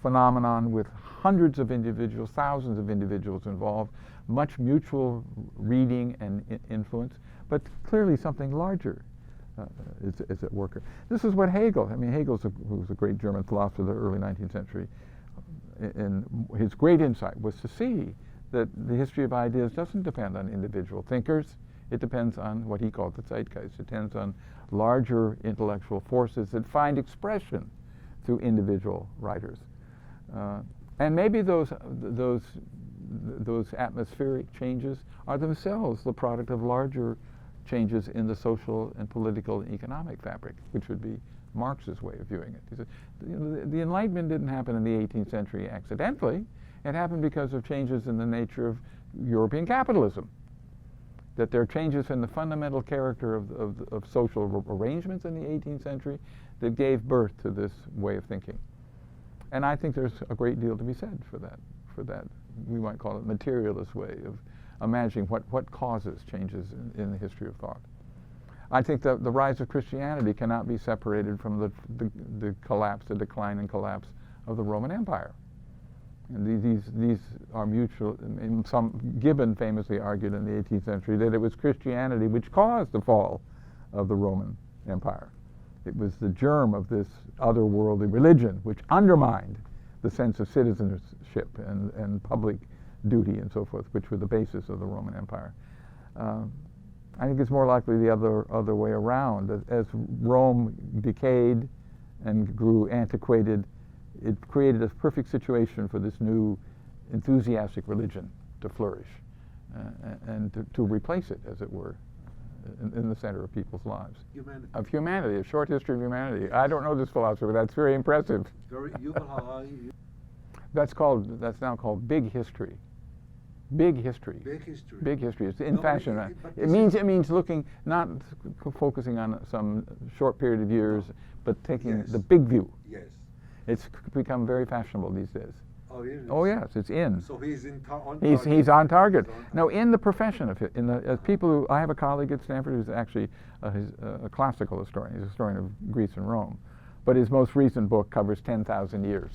phenomenon with hundreds of individuals, thousands of individuals involved, much mutual reading and influence, but clearly something larger is at work. This is what Hegel, Hegel was a great German philosopher of the early 19th century, and his great insight was to see that the history of ideas doesn't depend on individual thinkers. It depends on what he called the zeitgeist. It depends on larger intellectual forces that find expression through individual writers. And maybe those atmospheric changes are themselves the product of larger changes in the social and political and economic fabric, which would be Marx's way of viewing it. He said, the Enlightenment didn't happen in the 18th century accidentally. It happened because of changes in the nature of European capitalism. That there are changes in the fundamental character of social arrangements in the 18th century that gave birth to this way of thinking. And I think there's a great deal to be said for that, we might call it materialist way of imagining what causes changes in the history of thought. I think that the rise of Christianity cannot be separated from the decline and collapse of the Roman Empire. And these are mutual. Gibbon famously argued in the 18th century that it was Christianity which caused the fall of the Roman Empire. It was the germ of this otherworldly religion which undermined the sense of citizenship and public duty and so forth, which were the basis of the Roman Empire. I think it's more likely the other way around. As Rome decayed and grew antiquated, it created a perfect situation for this new enthusiastic religion to flourish and to replace it, as it were, in the center of people's lives.
Humanity. Of
humanity, a short history of humanity. I don't know this philosopher, but that's very impressive. That's now called big history. Big history.
Big history.
Big history. It's in fashion. It means looking, not focusing on some short period of years, but taking the big view.
Yes.
It's become very fashionable these days.
Oh, it is?
Oh, yes, it's in.
So he's on
target. He's on target. No, in the profession of it,
Uh-huh.
people who, I have a colleague at Stanford who's actually a classical historian. He's a historian of Greece and Rome, but his most recent book covers 10,000 years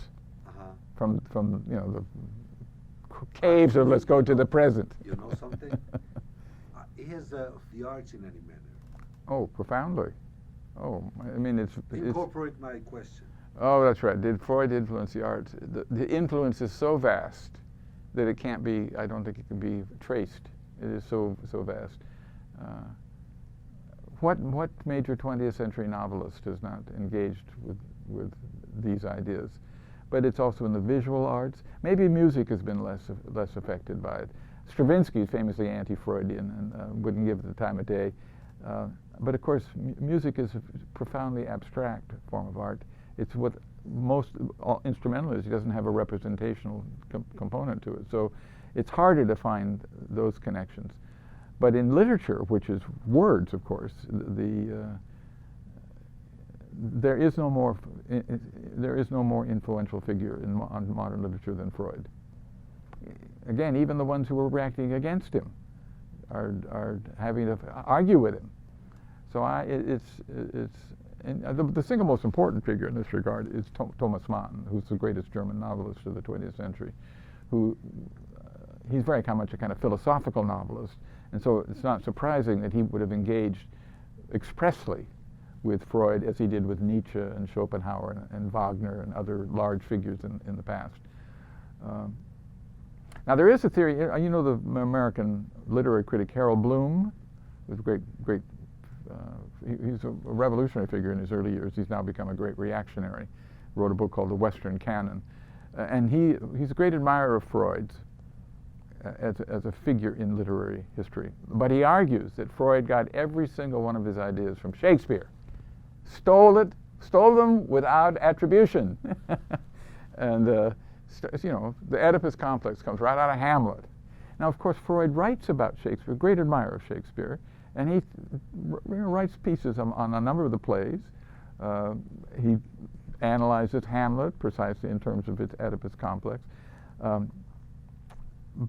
from the caves of, let's go to the present.
You know something? He has the arts in any manner.
Oh, profoundly. Oh, it's
Incorporate my question.
Oh, that's right. Did Freud influence the arts? The influence is so vast that it can't be, I don't think it can be traced. It is so vast. what major 20th century novelist has not engaged with these ideas? But it's also in the visual arts. Maybe music has been less affected by it. Stravinsky is famously anti-Freudian and wouldn't give it the time of day. But of course, music is a profoundly abstract form of art. It's what most instrumentalists, it doesn't have a representational component to it. So it's harder to find those connections. But in literature, which is words, of course, there is no more influential figure in modern literature than Freud. Again, even the ones who were reacting against him are having to argue with him. So the single most important figure in this regard is Thomas Mann, who's the greatest German novelist of the 20th century. He's very much a kind of philosophical novelist, and so it's not surprising that he would have engaged expressly with Freud as he did with Nietzsche and Schopenhauer and Wagner and other large figures in the past. Now there is a theory, you know, the American literary critic Harold Bloom, who's a great he's a revolutionary figure in his early years. He's now become a great reactionary. Wrote a book called The Western Canon. And he's a great admirer of Freud's as a figure in literary history. But he argues that Freud got every single one of his ideas from Shakespeare. Stole them without attribution. And you know, the Oedipus complex comes right out of Hamlet. Now, of course, Freud writes about Shakespeare, great admirer of Shakespeare, and he writes pieces on a number of the plays. He analyzes Hamlet precisely in terms of its Oedipus complex.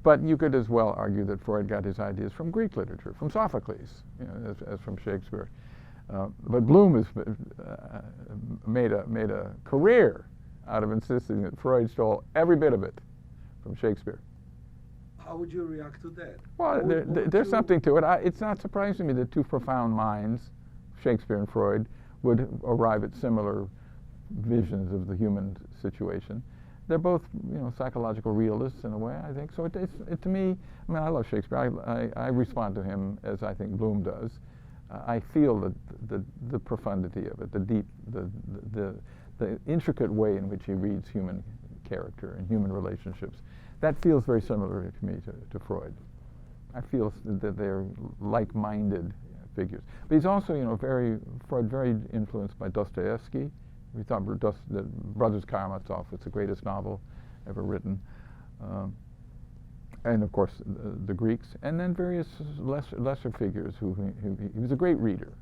But you could as well argue that Freud got his ideas from Greek literature, from Sophocles, you know, as from Shakespeare. But Bloom has made a career out of insisting that Freud stole every bit of it from Shakespeare.
How would you react to that?
Well, there's something to it. It's not surprising to me that two profound minds, Shakespeare and Freud, would arrive at similar visions of the human situation. They're both, you know, psychological realists in a way, I think. So to me, I mean, I love Shakespeare. I respond to him as I think Bloom does. I feel the profundity of it, the deep, the intricate way in which he reads human character and human relationships. That feels very similar to me to Freud. I feel that they're like-minded figures. But he's also, you know, Freud very influenced by Dostoevsky. We thought the Brothers Karamazov was the greatest novel ever written. And of course the Greeks, and then various lesser figures who he was a great reader.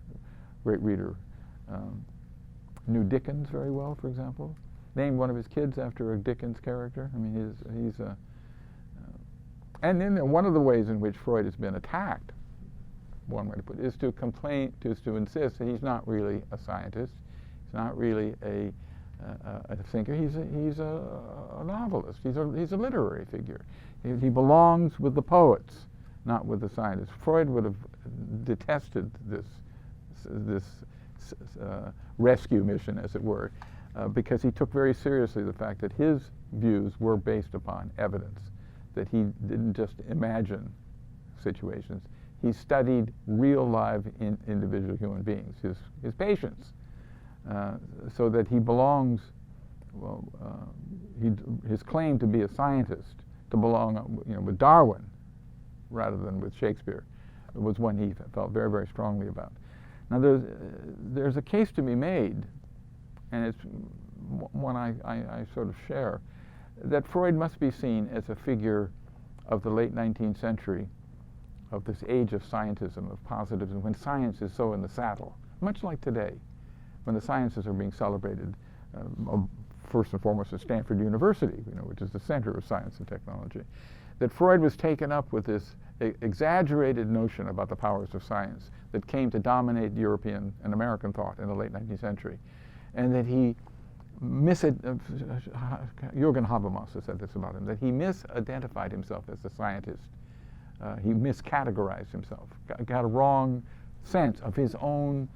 Knew Dickens very well, for example. Named one of his kids after a Dickens character. I mean, he's a and then one of the ways in which Freud has been attacked, one way to put it, is to insist that he's not really a scientist. He's not really a thinker. He's a novelist. He's a literary figure. He belongs with the poets, not with the scientists. Freud would have detested this rescue mission, as it were, because he took very seriously the fact that his views were based upon evidence, that he didn't just imagine situations. He studied real, live, individual human beings, his patients, so that he belongs. Well, his claim to be a scientist, to belong, you know, with Darwin, rather than with Shakespeare, was one he felt very, very strongly about. Now, there's a case to be made, and it's one I sort of share, that Freud must be seen as a figure of the late 19th century, of this age of scientism, of positivism, when science is so in the saddle, much like today, when the sciences are being celebrated, first and foremost at Stanford University, you know, which is the center of science and technology, that Freud was taken up with this exaggerated notion about the powers of science that came to dominate European and American thought in the late 19th century, and that he Jürgen Habermas has said this about him, that he misidentified himself as a scientist. He miscategorized himself, got a wrong sense of his own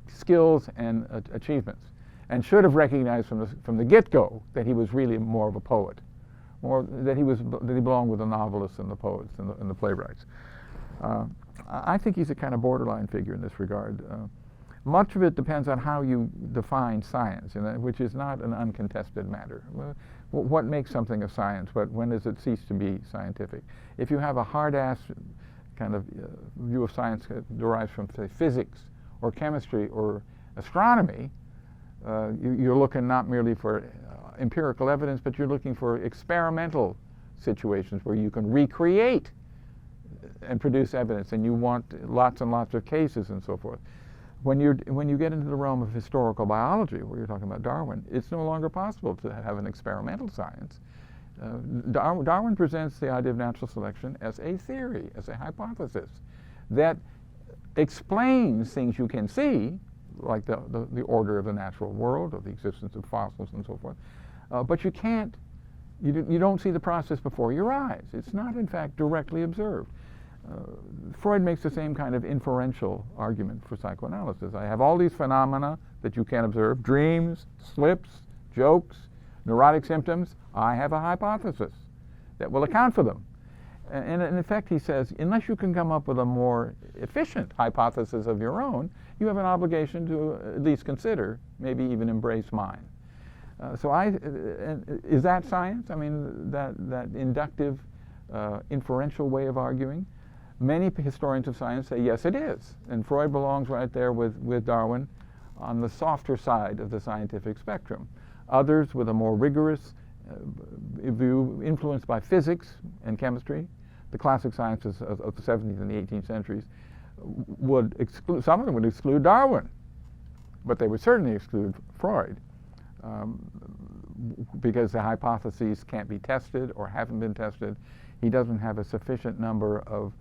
skills and achievements, and should have recognized from the get-go that he was really more of a poet, or that he belonged with the novelists and the poets and the playwrights. I think he's a kind of borderline figure in this regard. Much of it depends on how you define science, which is not an uncontested matter. What makes something a science? When does it cease to be scientific? If you have a hard-ass kind of view of science that derives from, say, physics or chemistry or astronomy, you're looking not merely for empirical evidence, but you're looking for experimental situations where you can recreate and produce evidence, and you want lots and lots of cases and so forth. When you get into the realm of historical biology, where you're talking about Darwin, it's no longer possible to have an experimental science. Darwin presents the idea of natural selection as a theory, as a hypothesis that explains things you can see, like the order of the natural world, or the existence of fossils and so forth, but you don't see the process before your eyes. It's not, in fact, directly observed. Freud makes the same kind of inferential argument for psychoanalysis. I have all these phenomena that you can observe, dreams, slips, jokes, neurotic symptoms. I have a hypothesis that will account for them. And in effect, he says, unless you can come up with a more efficient hypothesis of your own, you have an obligation to at least consider, maybe even embrace mine. Is that science? I mean, that inductive, inferential way of arguing? Many historians of science say, yes, it is. And Freud belongs right there with Darwin on the softer side of the scientific spectrum. Others, with a more rigorous view, influenced by physics and chemistry, the classic sciences of the 17th and the 18th centuries, would exclude, some of them would exclude Darwin, but they would certainly exclude Freud, because the hypotheses can't be tested or haven't been tested. He doesn't have a sufficient number of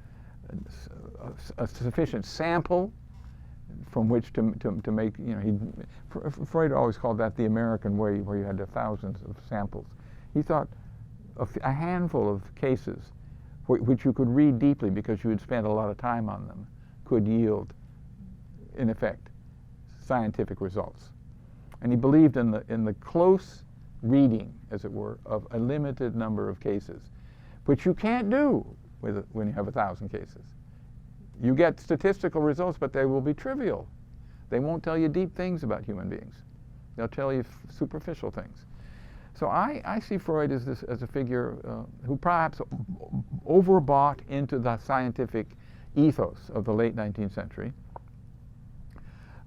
a sufficient sample from which to make, Freud always called that the American way, where you had thousands of samples. He thought a handful of cases which you could read deeply because you had spent a lot of time on them could yield, in effect, scientific results. And he believed in the close reading, as it were, of a limited number of cases, which you can't do when you have 1,000 cases. You get statistical results, but they will be trivial. They won't tell you deep things about human beings. They'll tell you superficial things. So I see Freud as a figure who perhaps overbought into the scientific ethos of the late 19th century,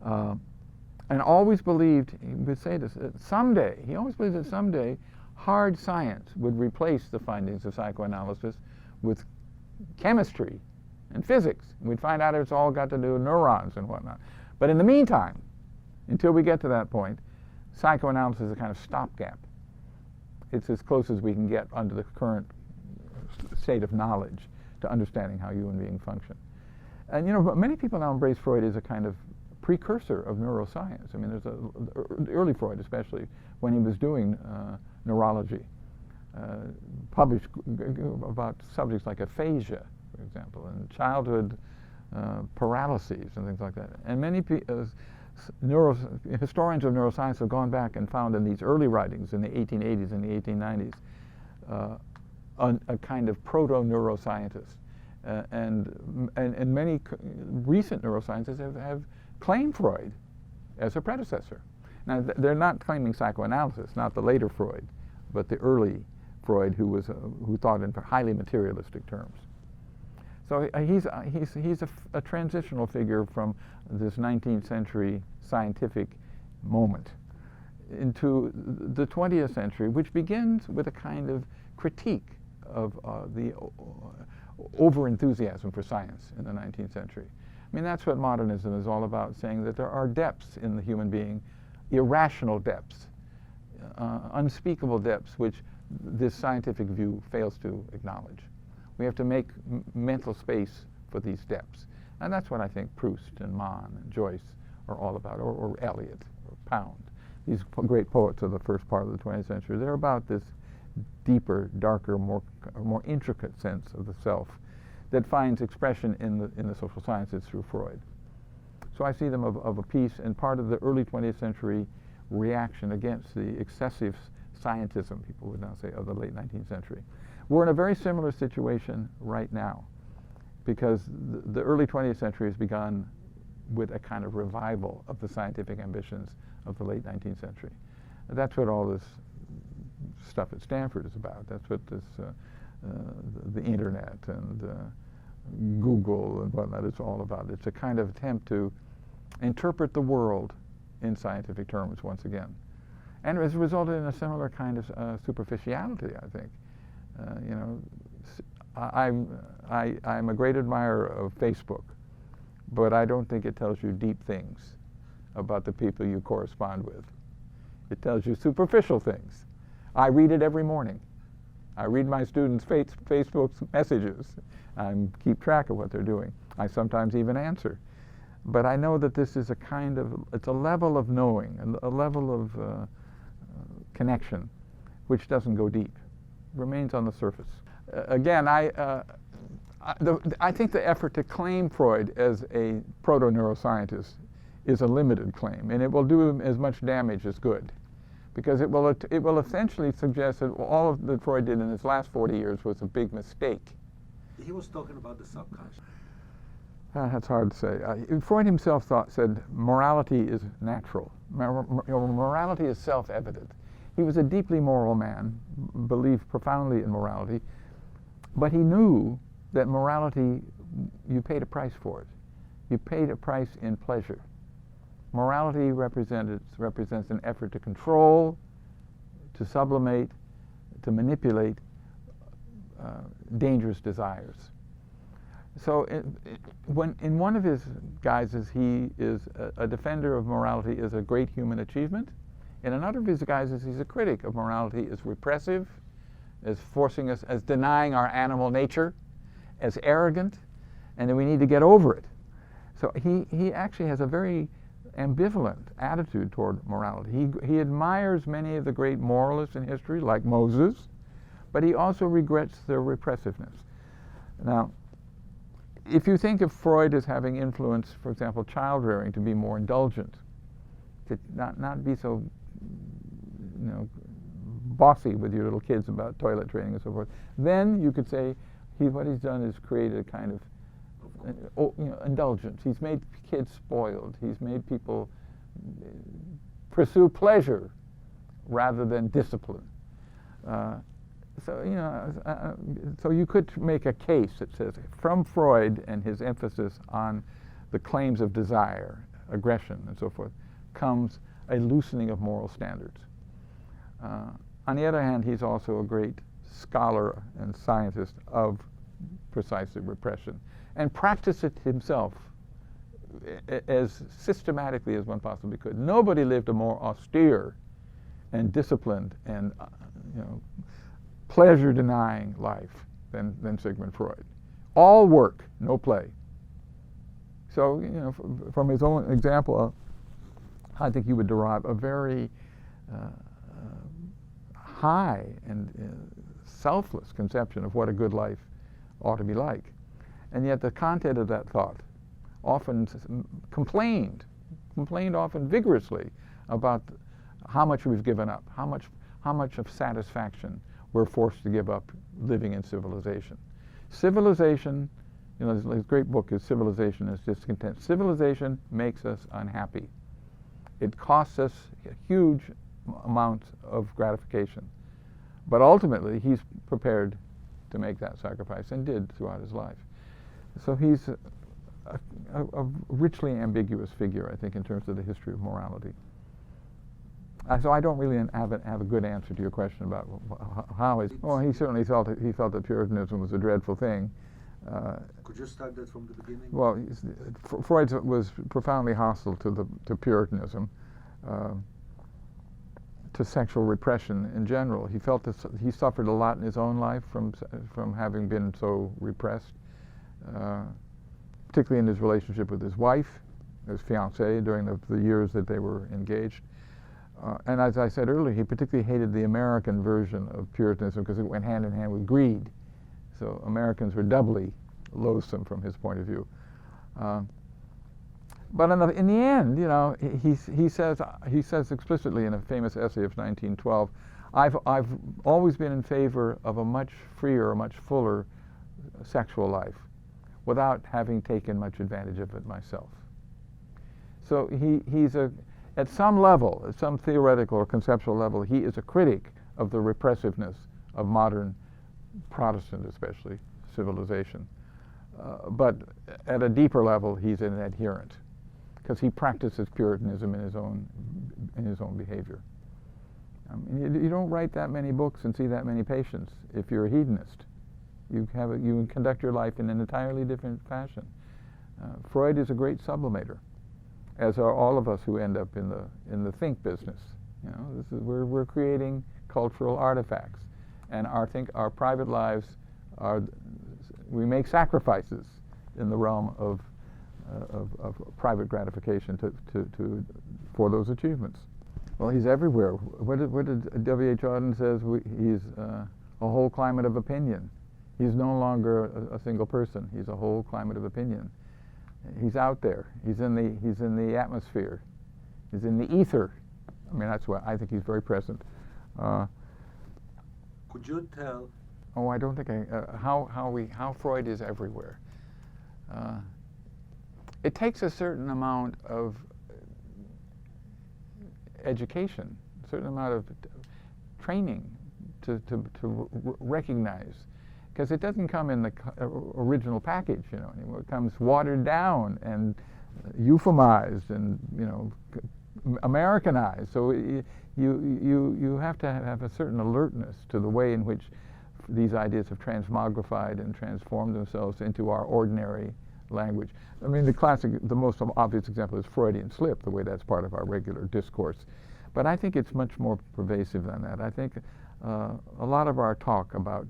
and always believed, he would say this, he always believed that someday hard science would replace the findings of psychoanalysis with chemistry and physics. We'd find out it's all got to do with neurons and whatnot. But in the meantime, until we get to that point, psychoanalysis is a kind of stopgap. It's as close as we can get under the current state of knowledge to understanding how human beings function. And many people now embrace Freud as a kind of precursor of neuroscience. I mean, there's the early Freud, especially when he was doing neurology, published about subjects like aphasia, for example, and childhood paralyses and things like that. And many historians of neuroscience have gone back and found in these early writings in the 1880s and the 1890s a kind of proto-neuroscientist. And many recent neuroscientists have claimed Freud as a predecessor. Now, they're not claiming psychoanalysis, not the later Freud, but the early Freud who thought in highly materialistic terms. So he's a transitional figure from this 19th century scientific moment into the 20th century, which begins with a kind of critique of the over-enthusiasm for science in the 19th century. I mean, that's what modernism is all about, saying that there are depths in the human being, irrational depths, unspeakable depths, which this scientific view fails to acknowledge. We have to make mental space for these depths. And that's what I think Proust and Mann and Joyce are all about, or Eliot or Pound. These great poets of the first part of the 20th century, they're about this deeper, darker, more intricate sense of the self that finds expression in the social sciences through Freud. So I see them of a piece and part of the early 20th century reaction against the excessive scientism, people would now say, of the late 19th century. We're in a very similar situation right now, because the early 20th century has begun with a kind of revival of the scientific ambitions of the late 19th century. That's what all this stuff at Stanford is about. That's what this, the internet and Google and whatnot is all about. It's a kind of attempt to interpret the world in scientific terms once again. And it has resulted in a similar kind of superficiality, I think. You know, I'm a great admirer of Facebook, but I don't think it tells you deep things about the people you correspond with. It tells you superficial things. I read it every morning. I read my students' Facebook messages. I keep track of what they're doing. I sometimes even answer. But I know that this is a kind of, it's a level of knowing, a level of connection, which doesn't go deep, remains on the surface. Again, I think the effort to claim Freud as a proto-neuroscientist is a limited claim, and it will do as much damage as good, because it will essentially suggest that all of that Freud did in his last 40 years was a big mistake.
He was talking about the subconscious.
That's hard to say. Freud himself said morality is natural. Morality is self-evident. He was a deeply moral man, believed profoundly in morality, but he knew that morality, you paid a price for it. You paid a price in pleasure. Morality represents an effort to control, to sublimate, to manipulate dangerous desires. So in one of his guises, he is a defender of morality as a great human achievement. In another of his guises, he's a critic of morality as repressive, as forcing us, as denying our animal nature, as arrogant, and that we need to get over it. So he actually has a very ambivalent attitude toward morality. He admires many of the great moralists in history, like Moses, but he also regrets their repressiveness. Now, if you think of Freud as having influenced, for example, child rearing to be more indulgent, to not be so, you know, bossy with your little kids about toilet training and so forth, then you could say what he's done is created a kind of indulgence. He's made kids spoiled. He's made people pursue pleasure rather than discipline. So you know, so you could make a case that says, from Freud and his emphasis on the claims of desire, aggression, and so forth, comes a loosening of moral standards. On the other hand, he's also a great scholar and scientist of precisely repression, and practiced it himself as systematically as one possibly could. Nobody lived a more austere and disciplined and you know, pleasure-denying life than Sigmund Freud. All work, no play. So, you know, from his own example, I think you would derive a very high and selfless conception of what a good life ought to be like. And yet the content of that thought often complained often vigorously about how much we've given up, how much of satisfaction we're forced to give up living in civilization. Civilization, you know, this great book is Civilization is Discontent. Civilization makes us unhappy. It costs us huge amounts of gratification. But ultimately, he's prepared to make that sacrifice, and did throughout his life. So he's a richly ambiguous figure, I think, in terms of the history of morality. So I don't really have a good answer to your question about how is. Well, he certainly felt that Puritanism was a dreadful thing.
Could you start that from the beginning?
Well, Freud was profoundly hostile to Puritanism, to sexual repression in general. He felt that he suffered a lot in his own life from having been so repressed, particularly in his relationship with his wife, his fiancée, during the years that they were engaged. And as I said earlier, he particularly hated the American version of Puritanism because it went hand in hand with greed. So Americans were doubly loathsome from his point of view. But in the end, you know, he says explicitly in a famous essay of 1912, I've always been in favor of a much freer, a much fuller sexual life. without having taken much advantage of it myself. So at some level, at some theoretical or conceptual level, he is a critic of the repressiveness of modern Protestant, especially, civilization. But at a deeper level, he's an adherent, because he practices Puritanism in his own behavior. You don't write that many books and see that many patients if you're a hedonist. You conduct your life in an entirely different fashion. Freud is a great sublimator, as are all of us who end up in the think business. You know, we're creating cultural artifacts, and our private lives we make sacrifices in the realm of private gratification for those achievements. Well, he's everywhere. What did W.H. Auden says? He's a whole climate of opinion. He's no longer a single person. He's a whole climate of opinion. He's out there. He's in the atmosphere. He's in the ether. I mean, that's why I think he's very present.
Could you tell?
Oh, I don't think how Freud is everywhere. It takes a certain amount of education, a certain amount of training to recognize, because it doesn't come in the original package, you know. It comes watered down and euphemized and, you know, Americanized. So you have to have a certain alertness to the way in which these ideas have transmogrified and transformed themselves into our ordinary language. I mean, the most obvious example is Freudian slip, the way that's part of our regular discourse. But I think it's much more pervasive than that. I think a lot of our talk about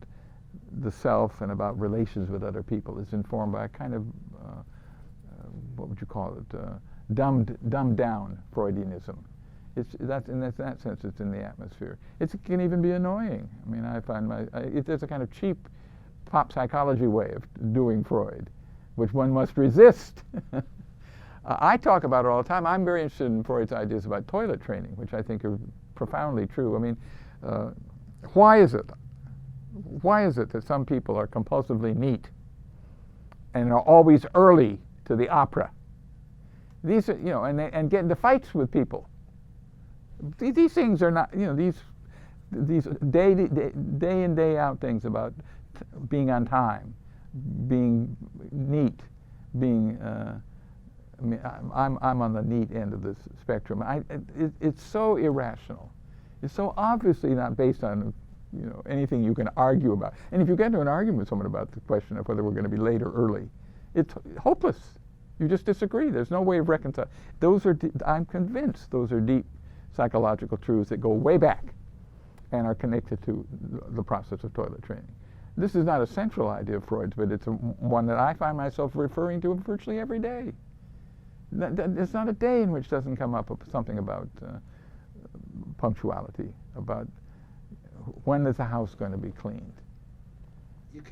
the self and about relations with other people is informed by a kind of, what would you call it, dumbed down Freudianism. In that sense, it's in the atmosphere. It can even be annoying. I mean, I find there's a kind of cheap pop psychology way of doing Freud, which one must resist. I talk about it all the time. I'm very interested in Freud's ideas about toilet training, which I think are profoundly true. I mean, why is it? Why is it that some people are compulsively neat and are always early to the opera? These are, you know, and get into fights with people. These things are not, you know, these day in, day out things about being on time, being neat, being. I mean, I'm on the neat end of this spectrum. It's so irrational. It's so obviously not based on, you know, anything you can argue about. And if you get into an argument with someone about the question of whether we're going to be late or early, it's hopeless. You just disagree. There's no way of reconciling. I'm convinced those are deep psychological truths that go way back and are connected to the process of toilet training. This is not a central idea of Freud's, but it's one that I find myself referring to virtually every day. There's not a day in which doesn't come up with something about punctuality, about when is the house going to be cleaned,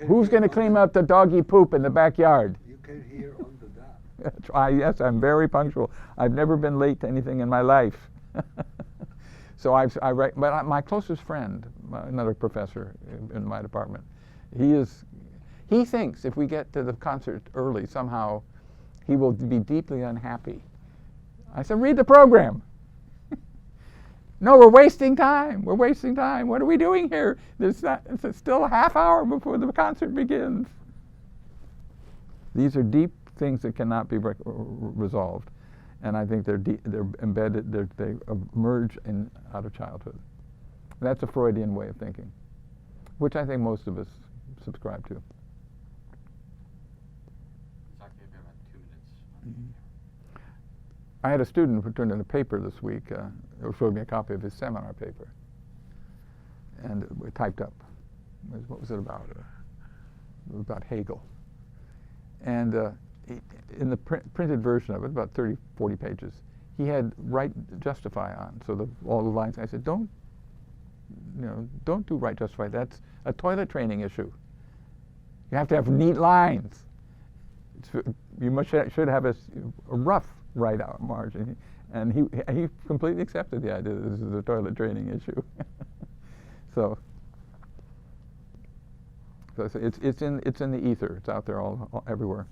who's going to clean up the doggy poop in the backyard.
You can hear on the dot.
Yes, I'm very punctual. I've never been late to anything in my life. So I write, but my closest friend, another professor in my department, he thinks if we get to the concert early, somehow he will be deeply unhappy. I said, read the program. No, we're wasting time. We're wasting time. What are we doing here? It's still a half hour before the concert begins. These are deep things that cannot be resolved. And I think they're embedded, they emerge out of childhood. That's a Freudian way of thinking, which I think most of us subscribe to.
About 2 minutes.
Mm-hmm. I had a student who turned in a paper this week, who showed me a copy of his seminar paper, and it typed up. What was it about? It was about Hegel. And in the printed version of it, about 30, 40 pages, he had write justify on. So all the lines, I said, don't do write justify. That's a toilet training issue. You have to have neat lines. You should have a rough write-out margin. And he completely accepted the idea that this is a toilet training issue. So it's in the ether. It's out there everywhere.